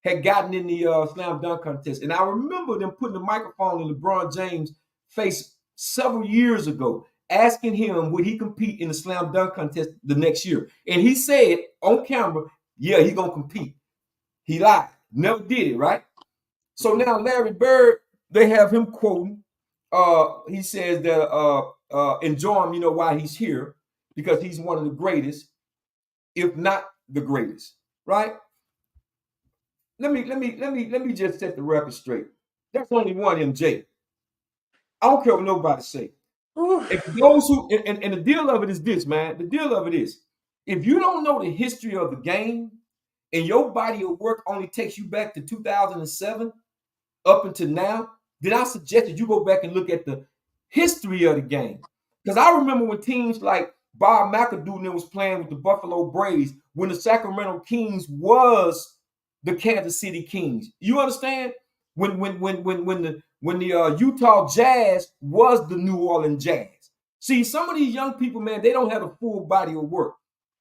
Speaker 1: had gotten in the slam dunk contest. And I remember them putting the microphone in LeBron James' face several years ago, asking him would he compete in the slam dunk contest the next year. And he said on camera, yeah, he's going to compete. He lied. Never did it, right? So now Larry Bird, they have him quoting. He says that enjoy him, why he's here, because he's one of the greatest, if not the greatest, right? Let me just set the record straight. There's only one MJ. I don't care what nobody say. If those who and the deal of it is this, man. The deal of it is, if you don't know the history of the game, and your body of work only takes you back to 2007 up until now, then I suggest that you go back and look at the history of the game. Because I remember when teams like Bob McAdoo was playing with the Buffalo Braves, when the Sacramento Kings was the Kansas City Kings. You understand? When the Utah Jazz was the New Orleans Jazz. See, some of these young people, man, they don't have a full body of work.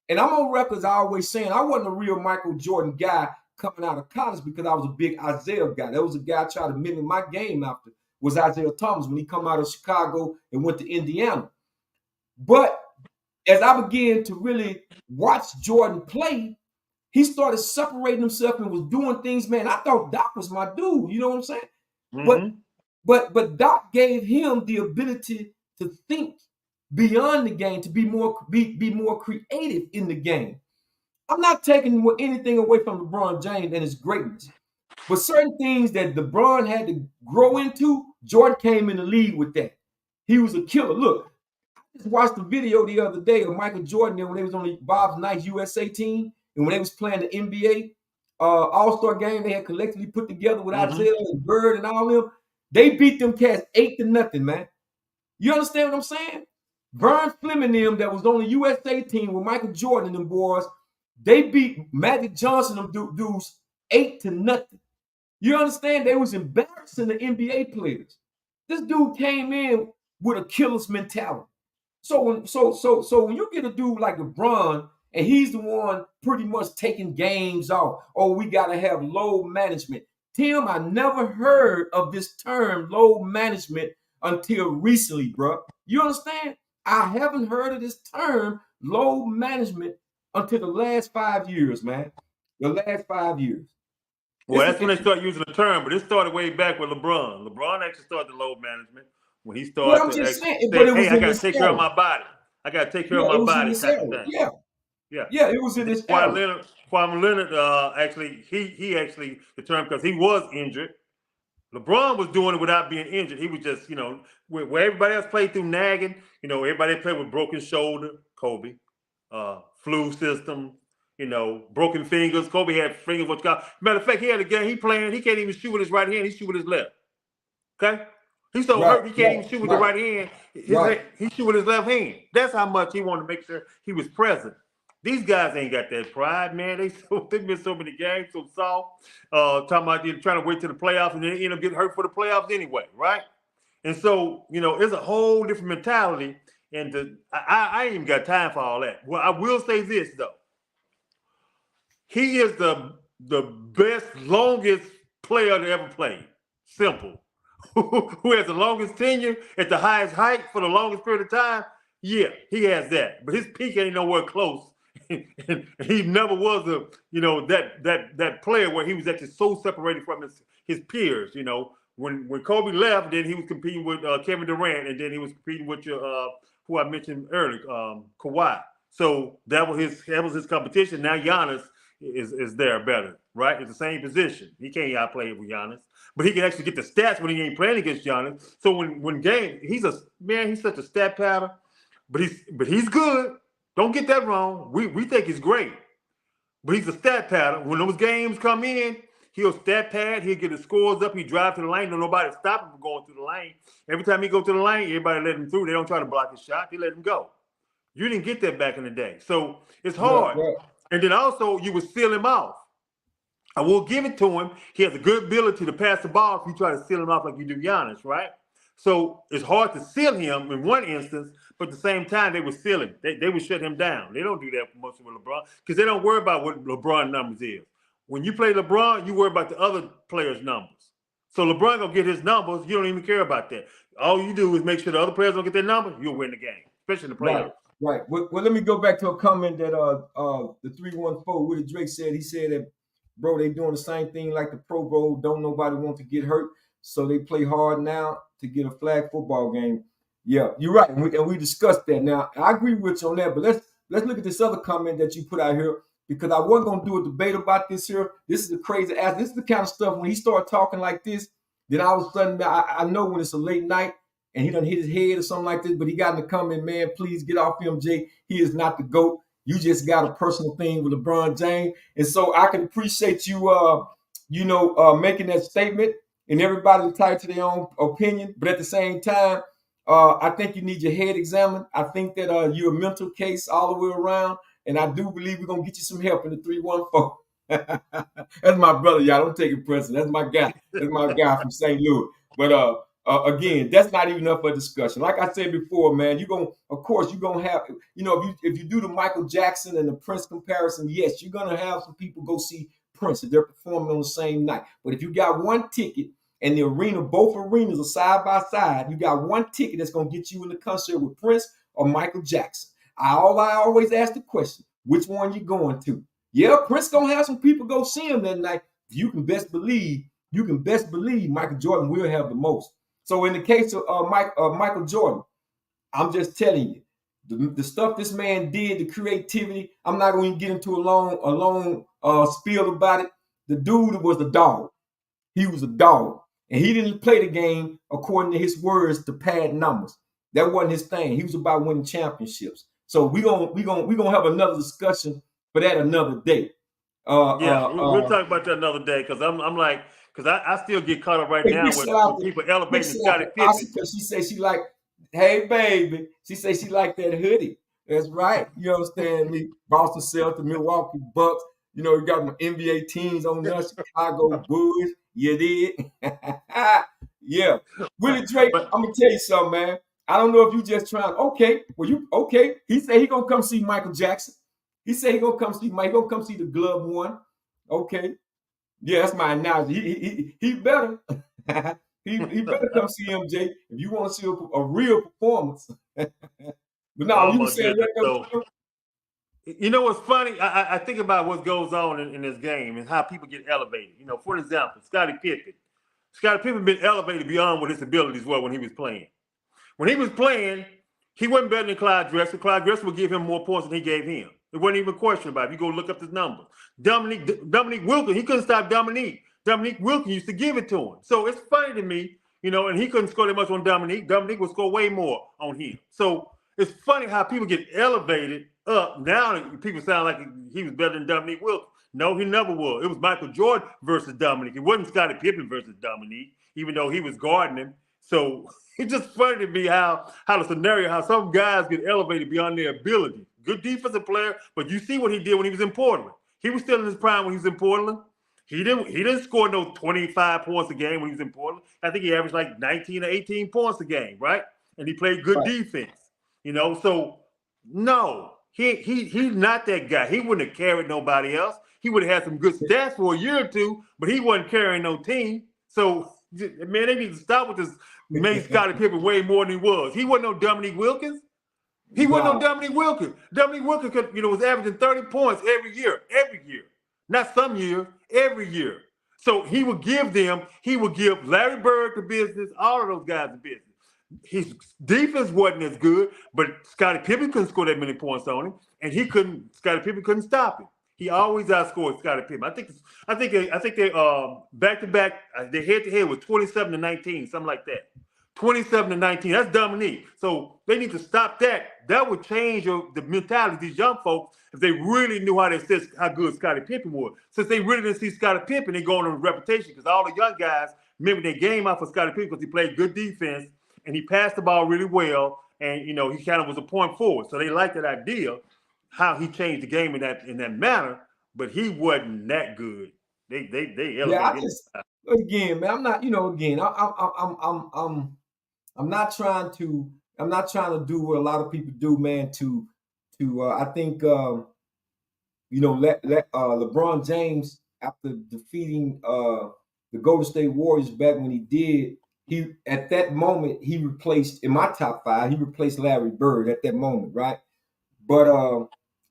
Speaker 1: And I'm on record as always saying I wasn't a real Michael Jordan guy coming out of college because I was a big Isaiah guy. That was a guy I tried to mimic my game after was Isaiah Thomas when he come out of Chicago and went to Indiana. But as I began to really watch Jordan play, he started separating himself and was doing things, man. I thought Doc was my dude. You know what I'm saying? But Doc gave him the ability to think beyond the game, to be more creative in the game. I'm not taking anything away from LeBron James and his greatness, but certain things that LeBron had to grow into, Jordan came in the league with that. He was a killer. Look, I just watched the video the other day of Michael Jordan when they was on the Bob Knight's USA team and when they was playing the NBA All-Star game they had collectively put together with Isaiah and Bird and all them. They beat them cats 8-0, man. You understand what I'm saying? Vern Fleming them that was on the USA team with Michael Jordan and them boys, they beat Magic Johnson them dudes 8-0. You understand? They was embarrassing the NBA players. This dude came in with a killer's mentality. So when you get a dude like LeBron and he's the one pretty much taking games off, oh, we got to have load management. Tim, I never heard of this term load management until recently, bro. You understand? I haven't heard of this term load management until the last 5 years, man. The last 5 years.
Speaker 2: Well, that's when they start using the term, but it started way back with LeBron. LeBron actually started the load management when he started to say, hey, I got to take care of my body. I got to take care of my body type of thing.
Speaker 1: Yeah, it was in this
Speaker 2: Kwame Leonard actually, he actually, the term, because he was injured. LeBron was doing it without being injured. He was just, where everybody else played through nagging, everybody played with broken shoulder, Kobe, flu system, broken fingers. Kobe had fingers, what's called. Matter of fact, he had a game, he can't even shoot with his right hand, he shoot with his left. Okay? He's so hurt, he can't even shoot with the right hand. He shoot with his left hand. That's how much he wanted to make sure he was present. These guys ain't got that pride, man. They missed so many games, so soft. Talking about they're trying to wait to the playoffs and then end up getting hurt for the playoffs anyway, right? And so, it's a whole different mentality. And I ain't even got time for all that. Well, I will say this, though. He is the best, longest player to ever play. Simple. Who has the longest tenure at the highest height for the longest period of time? Yeah, he has that. But his peak ain't nowhere close. And he never was that player where he was actually so separated from his peers. When Kobe left, then he was competing with Kevin Durant, and then he was competing with who I mentioned earlier, Kawhi. So that was his competition. Now Giannis is there better, right? It's the same position. He can't outplay with Giannis, but he can actually get the stats when he ain't playing against Giannis. So when game, he's such a stat pattern, but he's good. Don't get that wrong. We think he's great, but he's a stat pattern. When those games come in, he'll stat pad. He'll get his scores up. He drive to the lane. No nobody stop him from going through the lane. Every time he go to the lane, everybody let him through. They don't try to block his shot. They let him go. You didn't get that back in the day, so it's hard. Yeah. And then also you would seal him off. I will give it to him. He has a good ability to pass the ball if you try to seal him off like you do Giannis, right? So it's hard to seal him in one instance, but at the same time, they would seal him. They would shut him down. They don't do that much with LeBron because they don't worry about what LeBron numbers is. When you play LeBron, you worry about the other players' numbers. So LeBron gonna get his numbers. You don't even care about that. All you do is make sure the other players don't get their numbers. You'll win the game, especially in the playoffs.
Speaker 1: Right. Well, let me go back to a comment that the 314 Willie Drake said. He said that, bro, they doing the same thing like the Pro Bowl. Don't nobody want to get hurt, so they play hard now to get a flag football game. Yeah, you're right, and we discussed that. Now I agree with you on that, but let's look at this other comment that you put out here because I wasn't gonna do a debate about this here. This is the crazy ass. This is the kind of stuff when he started talking like this, then all of a sudden I know when it's a late night and he done hit his head or something like this, but he got in the comment, man, please get off him, Jay. He is not the GOAT. You just got a personal thing with LeBron James, and so I can appreciate you, making that statement. And everybody entitled to their own opinion, but at the same time, I think you need your head examined. I think that you're a mental case all the way around, and I do believe we're gonna get you some help in the 314. That's my brother, y'all. Don't take it personal. That's my guy. That's my guy from St. Louis. But again, that's not even up for discussion. Like I said before, man, of course, you're gonna have, if you do the Michael Jackson and the Prince comparison, yes, you're gonna have some people go see Prince if they're performing on the same night. But if you got one ticket and the arena, both arenas are side by side, you got one ticket that's gonna get you in the concert with Prince or Michael Jackson. I always ask the question, which one you going to? Yeah, Prince gonna have some people go see him that night. You can best believe Michael Jordan will have the most. So in the case of Michael Jordan, I'm just telling you, the stuff this man did, the creativity, I'm not going to get into a long spiel about it. The dude was a dog. He was a dog. And he didn't play the game according to his words to pad numbers. That wasn't his thing. He was about winning championships. So we're gonna have another discussion for that another day.
Speaker 2: We'll talk about that another day because I still get caught up right now with people elevating Scottie Pippen.
Speaker 1: Because she said she like, hey baby, she said she like that hoodie. That's right. You understand me? Boston Celtics, Milwaukee Bucks. You got my NBA teams on there, Chicago Bulls. You did. Yeah. Willie Drake, I'm gonna tell you something, man. I don't know if you just trying. Okay, He said he gonna come see Michael Jackson. He said he gonna come see Mike. He gonna come see the glove one. Okay. Yeah, that's my analogy. He better. he better come see MJ if you want to see a real performance. But no, you were saying that.
Speaker 2: You know what's funny? I think about what goes on in this game and how people get elevated. For example, Scottie Pippen. Scottie Pippen been elevated beyond what his abilities were when he was playing. When he was playing, he wasn't better than Clyde Drexler. Clyde Drexler would give him more points than he gave him. It wasn't even a question about it. You go look up his numbers. Dominique Wilkins, he couldn't stop Dominique. Dominique Wilkins used to give it to him. So it's funny to me, and he couldn't score that much on Dominique. Dominique would score way more on him. So it's funny how people get elevated up. Now people sound like he was better than Dominique Wilkins. No, he never was. It was Michael Jordan versus Dominique. It wasn't Scottie Pippen versus Dominique, even though he was guarding him. So it's just funny to me how the scenario, how some guys get elevated beyond their ability. Good defensive player, but you see what he did when he was in Portland. He was still in his prime when he was in Portland. He didn't score no 25 points a game when he was in Portland. I think he averaged like 19 or 18 points a game, right? And he played good defense. So no, he's not that guy. He wouldn't have carried nobody else. He would have had some good stats for a year or two, but he wasn't carrying no team. So man, they need to stop with this. Made Scottie Pippen way more than he was. He wasn't no Dominique Wilkins. He wasn't no Dominique Wilkins. Dominique Wilkins was averaging 30 points every year. Not some years, every year. So he would give Larry Bird the business, all of those guys the business. His defense wasn't as good, but Scottie Pippen couldn't score that many points on him, and Scottie Pippen couldn't stop him. He always outscored Scottie Pippen. I think they back to back, they head to head with 27-19, something like that. 27-19. That's Dominique. So they need to stop that. That would change the mentality of these young folks if they really knew how good Scottie Pippen was. Since they really didn't see Scottie Pippen, they go on a reputation because all the young guys remember they game out for Scottie Pippen because he played good defense and he passed the ball really well, and he kind of was a point forward. So they liked that idea, how he changed the game in that manner, but he wasn't that good. They elevated.
Speaker 1: Again, man, I'm not. I'm not trying to do what a lot of people do, man. I think LeBron James, after defeating the Golden State Warriors back when he did, at that moment he replaced, in my top 5, he replaced Larry Bird at that moment, right? But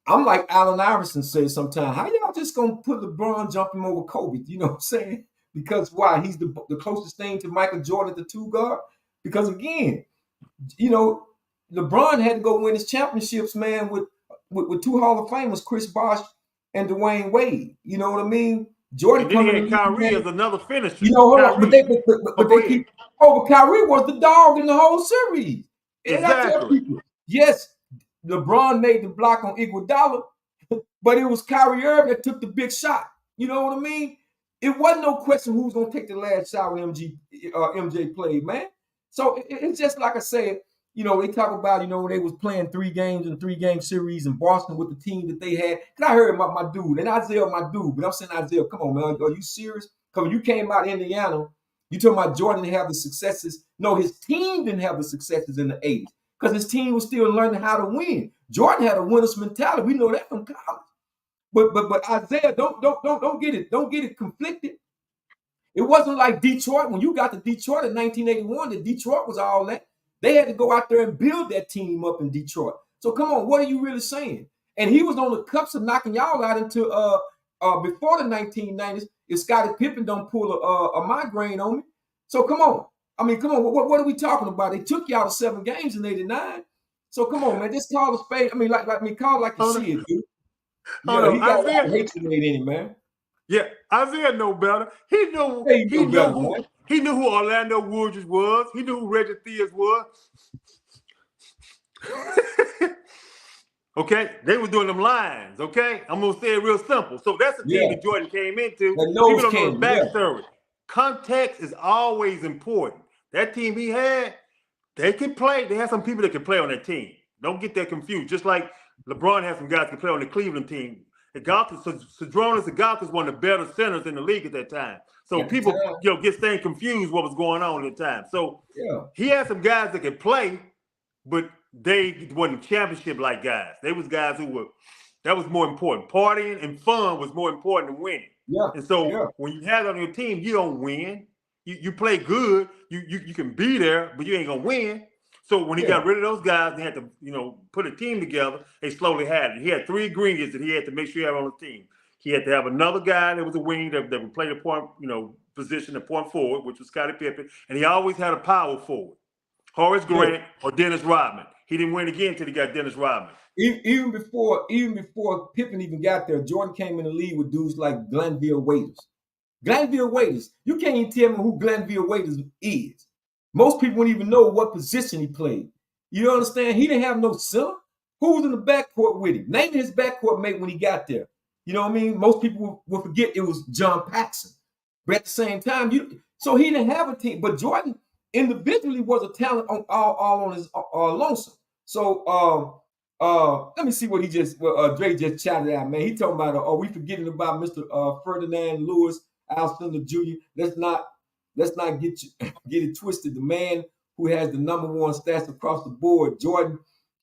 Speaker 1: I'm like Allen Iverson says sometimes, how y'all just gonna put LeBron jumping over Kobe? You know what I'm saying? Because why? He's the closest thing to Michael Jordan at the 2 guard. Because again, LeBron had to go win his championships, man, with 2 Hall of Famers, Chris Bosh and Dwayne Wade. You know what I mean? Jordan
Speaker 2: coming in, Kyrie as another finisher.
Speaker 1: But they keep. But Kyrie was the dog in the whole series.
Speaker 2: Exactly.
Speaker 1: Yes, LeBron made the block on Iguodala, but it was Kyrie Irving that took the big shot. You know what I mean? It wasn't no question who was going to take the last shot when MJ played, man. So it's just like I said, they talk about, they was playing 3 games in a 3-game series in Boston with the team that they had. Because I heard about my dude, and Isaiah, my dude. But I'm saying, Isaiah, come on, man. Are you serious? Because when you came out of Indiana You talking about Jordan didn't have the successes? No, his team didn't have the successes in the 80s because his team was still learning how to win. Jordan had a winner's mentality. We know that from college. But Isaiah, don't get it conflicted. It wasn't like Detroit. When you got to Detroit in 1981, that Detroit was all that. They had to go out there and build that team up in Detroit. So come on, what are you really saying? And he was on the cups of knocking y'all out into before the 1990s. If Scottie Pippen don't pull a migraine on me. So come on. I mean, come on. What are we talking about? They took y'all to 7 games in '89. So come on, man. Just call a spade. I mean, call it like you see it, dude. Yeah, he got a lot of hatred in him, man.
Speaker 2: Yeah, Isaiah know better. He knew who Orlando Woodridge was. He knew who Reggie Theus was. Okay, they were doing them lines. Okay, I'm gonna say it real simple. So that's the team that Jordan came into. People don't know the backstory. Context is always important. That team he had, they can play. They had some people that can play on that team. Don't get that confused. Just like LeBron had some guys that can play on the Cleveland team. Sadronis Igaka is one of the better centers in the league at that time. So people, get staying confused what was going on at the time. So he had some guys that could play, but they wasn't championship-like guys. They was guys that was more important. Partying and fun was more important than winning.
Speaker 1: Yeah.
Speaker 2: And so when you have it on your team, you don't win. You play good. You can be there, but you ain't gonna win. So when he got rid of those guys, they had to, put a team together. They slowly had it. He had 3 ingredients that he had to make sure he had on the team. He had to have another guy that was a wing that would play the point, position, the point forward, which was Scottie Pippen, and he always had a power forward, Horace Grant or Dennis Rodman. He didn't win again until he got Dennis Rodman.
Speaker 1: Even before Pippen even got there, Jordan came in the league with dudes like Glenville Waiters. Glenville Waiters, you can't even tell me who Glenville Waiters is. Most people wouldn't even know what position he played. You understand? He didn't have no center. Who was in the backcourt with him? Name his backcourt mate when he got there. You know what I mean? Most people will forget it was John Paxson. But at the same time, so he didn't have a team. But Jordan individually was a talent all on his lonesome. So let me see what Dre just chatted out, man. He talking about, are we forgetting about Mr. Ferdinand Lewis, Alcindor Jr.? Let's not get it twisted. The man who has the number 1 stats across the board, Jordan,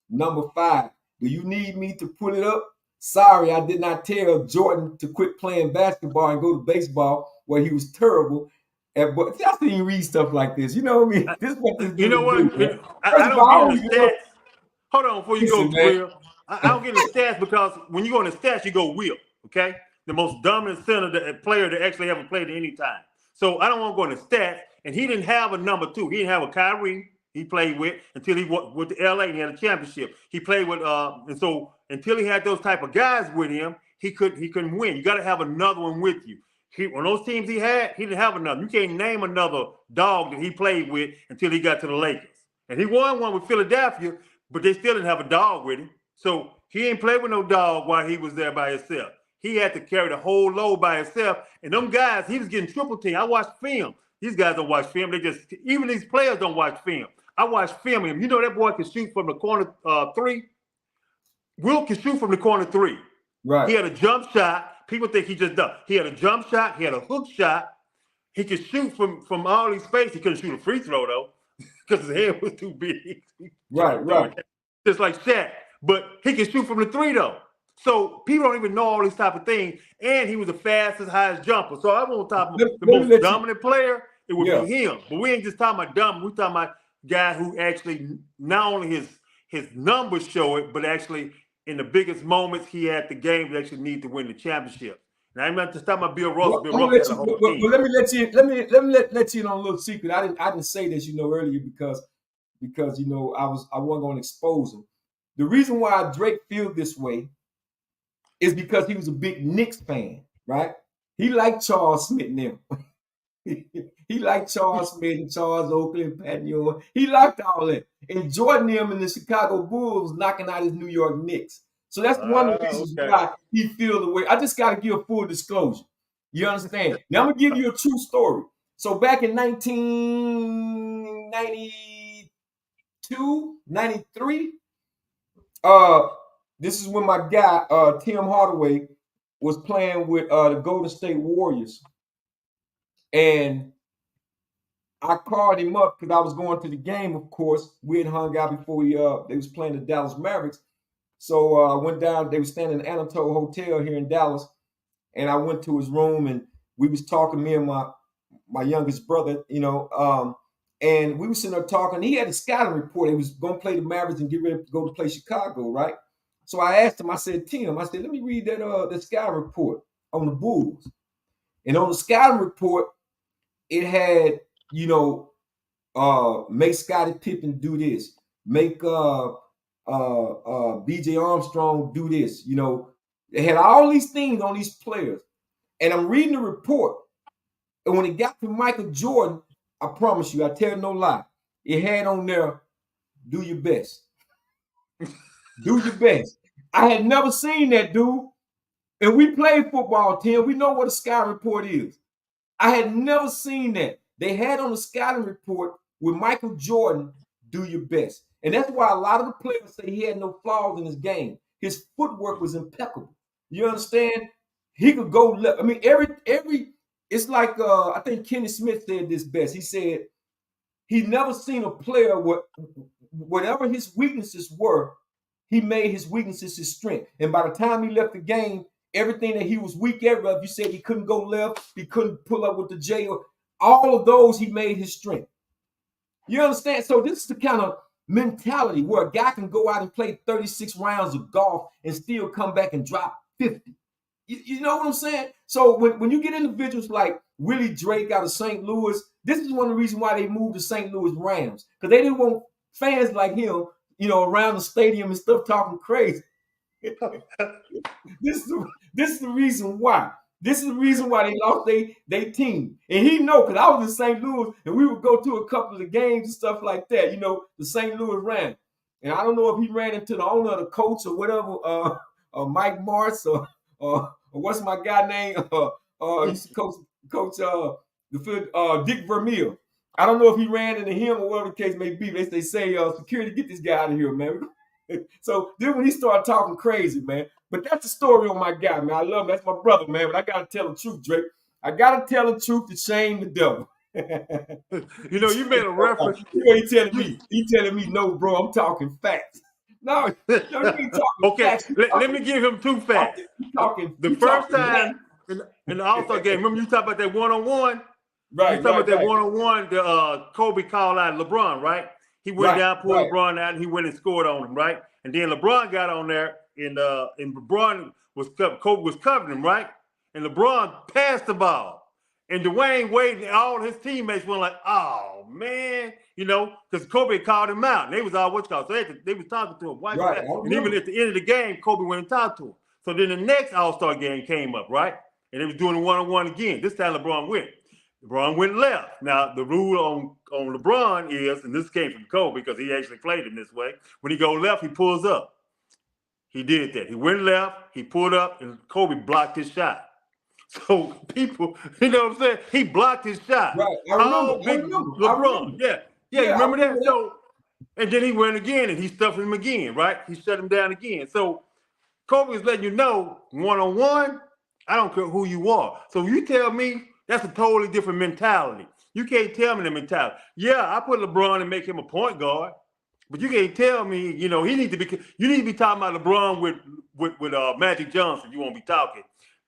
Speaker 1: number 5. Do you need me to pull it up? Sorry, I did not tell Jordan to quit playing basketball and go to baseball where he was terrible. But I still even read stuff like this. You know what I mean? This is what this
Speaker 2: you know what?
Speaker 1: Do,
Speaker 2: I don't get in the stats. Hold on before you go, Will. I don't get in the stats because when you go in the stats, you go Will, okay? The most dominant player that actually ever played at any time. So I don't want to go in the stats. And he didn't have a number 2. He didn't have a Kyrie he played with until he went to LA and he had a championship. He played with and so until he had those type of guys with him, he couldn't win. You got to have another one with you. On those teams he didn't have another. You can't name another dog that he played with until he got to the Lakers. And he won one with Philadelphia, but they still didn't have a dog with him. So he ain't played with no dog while he was there by himself. He had to carry the whole load by himself. And them guys, he was getting triple team. I watched film. These guys don't watch film. Even these players don't watch film. I watch film. You know that boy can shoot from the corner 3. Will can shoot from the corner 3.
Speaker 1: Right.
Speaker 2: He had a jump shot. People think he just done. He had a jump shot. He had a hook shot. He could shoot from all these space. He couldn't shoot a free throw though, because his head was too big.
Speaker 1: Right.
Speaker 2: Just like Shaq. But he can shoot from the 3 though. So people don't even know all these type of things. And he was the fastest, highest jumper. So I want to talk about the most dominant player. It would be him. But we ain't just talking about dominant. We're talking about guy who actually not only his numbers show it, but actually in the biggest moments he had the game that actually need to win the championship. Now I'm not just talking about Bill Russell. Bill Russell had a whole team.
Speaker 1: But let me let you in on a little secret. I didn't say this, earlier because I wasn't going to expose him. The reason why Drake feels this way is because he was a big Knicks fan, right? He liked Charles Smith and them. He liked Charles Smith and Charles Oakley and Pat Ewing. He liked all that. And Jordan them and the Chicago Bulls knocking out his New York Knicks. So that's one of the reasons why he feels the way. I just got to give a full disclosure. You understand? Now I'm going to give you a true story. So back in 1992, 93, this is when my guy, Tim Hardaway, was playing with the Golden State Warriors. And I called him up because I was going to the game, of course. We had hung out before they was playing the Dallas Mavericks. So I went down, they were staying in the Anatole Hotel here in Dallas, and I went to his room and we was talking, me and my youngest brother, and we were sitting there talking. He had a scouting report. He was going to play the Mavericks and get ready to go to play Chicago, right? So I asked him, I said, Tim, let me read that scouting report on the Bulls. And on the scouting report, it had, make Scottie Pippen do this, make BJ Armstrong do this. They had all these things on these players. And I'm reading the report. And when it got to Michael Jordan, I promise you, I tell no lie, it had on there, do your best. Do your best. I had never seen that, dude. And we played football, Tim. We know what a scouting report is. I had never seen that. They had on the scouting report with Michael Jordan, do your best. And that's why a lot of the players say he had no flaws in his game. His footwork was impeccable. You understand? He could go left. I mean, it's like I think Kenny Smith said this best. He said he never seen a player whatever his weaknesses were, he made his weaknesses his strength. And by the time he left the game, everything that he was weak at, if you said he couldn't go left, he couldn't pull up with the J, all of those he made his strength. You understand? So this is the kind of mentality where a guy can go out and play 36 rounds of golf and still come back and drop 50. You know what I'm saying? So when you get individuals like Willie Drake out of St. Louis, this is one of the reasons why they moved to St. Louis Rams, because they didn't want fans like him, around the stadium and stuff talking crazy. This is the reason why. This is the reason why they lost their team. And he know, because I was in St. Louis and we would go to a couple of the games and stuff like that, the St. Louis Rams. And I don't know if he ran into the owner of the coach or whatever, Mike Morris or what's my guy name? He used to coach Dick Vermeil. I don't know if he ran into him or whatever the case may be. They say, security, get this guy out of here, man. So then when he started talking crazy, man. But that's the story on my guy, man. I love him. That's my brother, man. But I got to tell the truth, Drake. I got to tell the truth to shame the devil.
Speaker 2: You made a reference.
Speaker 1: He telling me, no, bro, I'm talking facts. No, you ain't talking
Speaker 2: okay,
Speaker 1: facts.
Speaker 2: Let me give him two facts. The first time in the All-Star game, remember you talked about that one-on-one?
Speaker 1: Right.
Speaker 2: You talking about that one-on-one, the Kobe called out LeBron, right? He went down, pulled LeBron out, and he went and scored on him, right? And then LeBron got on there, and LeBron Kobe was covering him, right? And LeBron passed the ball. And Dwayne Wade and all his teammates were like, oh, man, because Kobe called him out. And they was all what's called. So they was talking to him. Right. And even at the end of the game, Kobe went and talked to him. So then the next All-Star game came up, right? And they was doing a one-on-one again. This time LeBron went. LeBron went left. Now, the rule on LeBron is, and this came from Kobe because he actually played him this way, when he go left, he pulls up. He did that. He went left, he pulled up, and Kobe blocked his shot. So people, you know what I'm saying? He blocked his shot.
Speaker 1: Right. I remember.
Speaker 2: LeBron. Yeah, you remember that? So, and then he went again, and he stuffed him again, right? He shut him down again. So Kobe is letting you know, one-on-one, I don't care who you are. So you tell me, that's a totally different mentality. You can't tell me the mentality. Yeah, I put LeBron and make him a point guard, but you can't tell me, you need to be talking about LeBron with Magic Johnson. You won't be talking.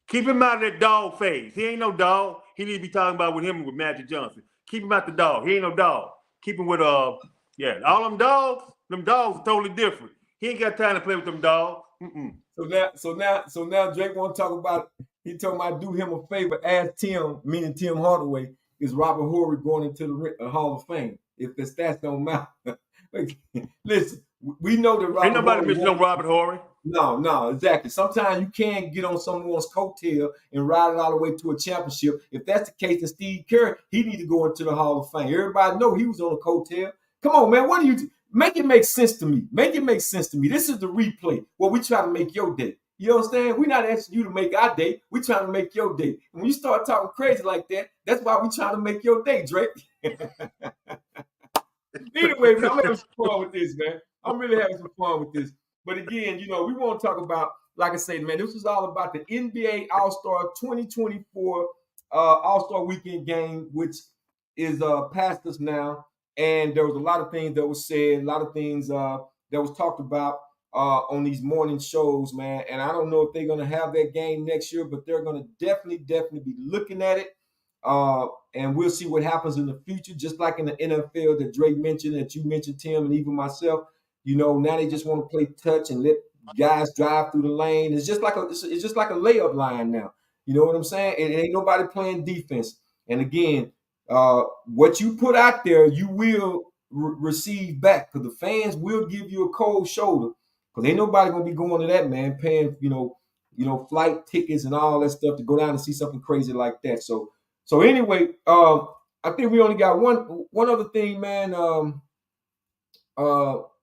Speaker 2: Keep him out of that dog phase. He ain't no dog. He need to be talking about with him and with Magic Johnson. Keep him out the dog. He ain't no dog. Keep him with all them dogs are totally different. He ain't got time to play with them dogs. Mm-mm.
Speaker 1: So now Drake want to talk about. He told me I'd do him a favor. Ask Tim, meaning Tim Hardaway, is Robert Horry going into the Hall of Fame? If the stats don't matter. Listen, we know that Robert.
Speaker 2: Ain't nobody missing no Robert Horry.
Speaker 1: No, exactly. Sometimes you can get on someone's coattail and ride it all the way to a championship. If that's the case, then Steve Kerr, he need to go into the Hall of Fame. Everybody know he was on a coattail. Come on, man. What do you do? Make it make sense to me. Make it make sense to me. This is the replay where we try to make your day. You understand? We're not asking you to make our day. We're trying to make your day. And when you start talking crazy like that, that's why we're trying to make your day, Drake. Anyway, man, I'm having some fun with this, man. I'm really having some fun with this. But again, we want to talk about, like I said, man, this was all about the NBA All-Star 2024 All-Star Weekend game, which is past us now, and there was a lot of things that was said, a lot of things that was talked about on these morning shows, man. And I don't know if they're gonna have that game next year, but they're gonna definitely be looking at it. And we'll see what happens in the future. Just like in the NFL that Drake mentioned, that you mentioned, Tim, and even myself. Now they just want to play touch and let guys drive through the lane. It's just like a layup line now. You know what I'm saying? It ain't nobody playing defense. And again, what you put out there, you will receive back, because the fans will give you a cold shoulder. Because ain't nobody gonna be going to that, man, paying flight tickets and all that stuff to go down and see something crazy like that. So anyway, I think we only got one other thing, man.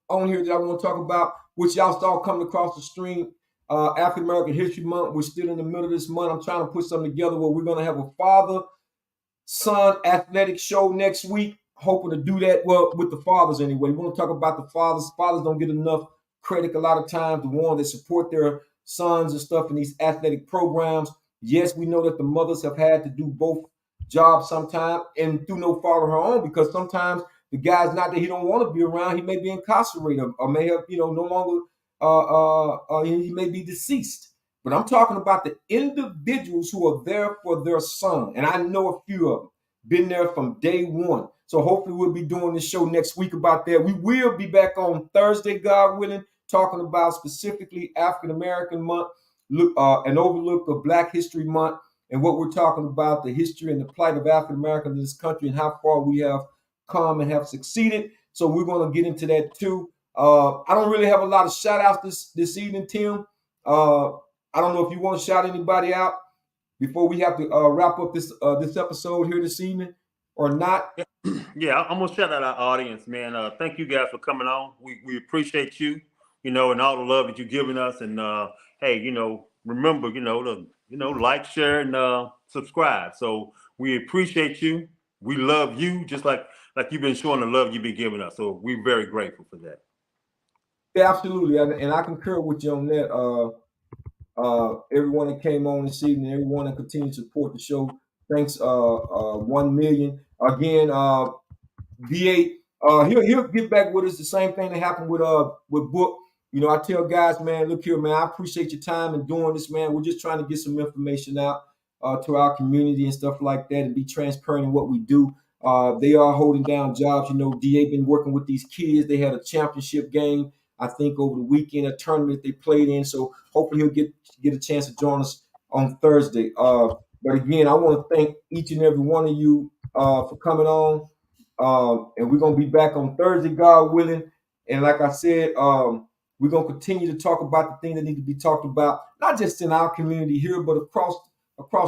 Speaker 1: On here that I want to talk about, which y'all saw coming across the stream. African American History Month. We're still in the middle of this month. I'm trying to put something together where we're gonna have a father-son athletic show next week. Hoping to do that with the fathers anyway. We want to talk about the fathers. Fathers don't get enough credit a lot of times. The ones that support their sons and stuff in these athletic programs. Yes, we know that the mothers have had to do both jobs sometimes, and through no fault of her own, because sometimes the guy's not that he don't want to be around. He may be incarcerated or may have, no longer, he may be deceased. But I'm talking about the individuals who are there for their son. And I know a few of them, been there from day one. So hopefully we'll be doing this show next week about that. We will be back on Thursday, God willing, talking about specifically African American Month, an overlook of Black History Month, and what we're talking about, the history and the plight of African Americans in this country and how far we have come and have succeeded. So we're going to get into that too. I don't really have a lot of shout outs this evening, Tim. I don't know if you want to shout anybody out before we have to wrap up this episode here this evening or not.
Speaker 2: Yeah, I'm gonna shout out our audience, man. Thank you guys for coming on. We appreciate you, and all the love that you're giving us. And hey, remember, like, share, and subscribe. So we appreciate you. We love you, just like you've been showing the love you've been giving us. So we're very grateful for that.
Speaker 1: Yeah, absolutely, and I concur with you on that. Everyone that came on this evening, everyone that continued to support the show. Thanks, 1 million. Again, V8, he'll get back with us. The same thing that happened with Book. I tell guys, man, look here, man, I appreciate your time and doing this, man. We're just trying to get some information out to our community and stuff like that, and be transparent in what we do. They are holding down jobs. DA been working with these kids. They had a championship game, I think, over the weekend, a tournament they played in. So hopefully he'll get a chance to join us on Thursday. But again, I want to thank each and every one of you for coming on. And we're going to be back on Thursday, God willing. And like I said, we're going to continue to talk about the things that need to be talked about, not just in our community here, but across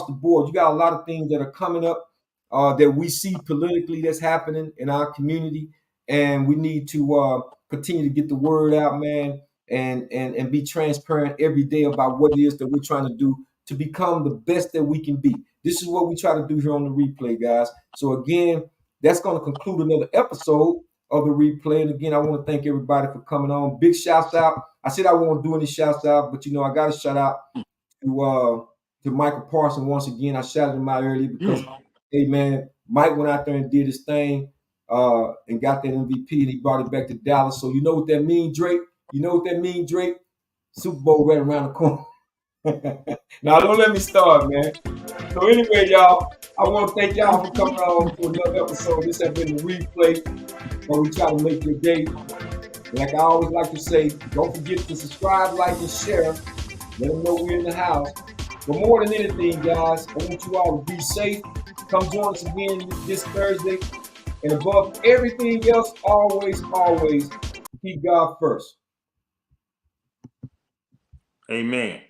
Speaker 1: the board. You got a lot of things that are coming up that we see politically that's happening in our community. And we need to continue to get the word out, man, and be transparent every day about what it is that we're trying to do to become the best that we can be. This is what we try to do here on the replay, guys. So again, that's going to conclude another episode of the replay. And again, I want to thank everybody for coming on. Big shouts out. I said I won't do any shouts out, but I got to shout out to Micah Parsons once again. I shouted him out earlier because, hey man, Mike went out there and did his thing and got that MVP, and he brought it back to Dallas. So you know what that means, Drake? Super Bowl right around the corner. Now don't let me start, man. So anyway, y'all, I want to thank y'all for coming on to another episode. This has been the replay where we try to make your day. Like I always like to say, don't forget to subscribe, like, and share. Let them know we're in the house. But more than anything, guys, I want you all to be safe. Come join us again this Thursday. And above everything else, always keep God first.
Speaker 2: Amen.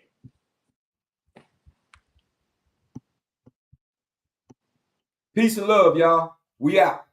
Speaker 1: Peace and love, y'all. We out.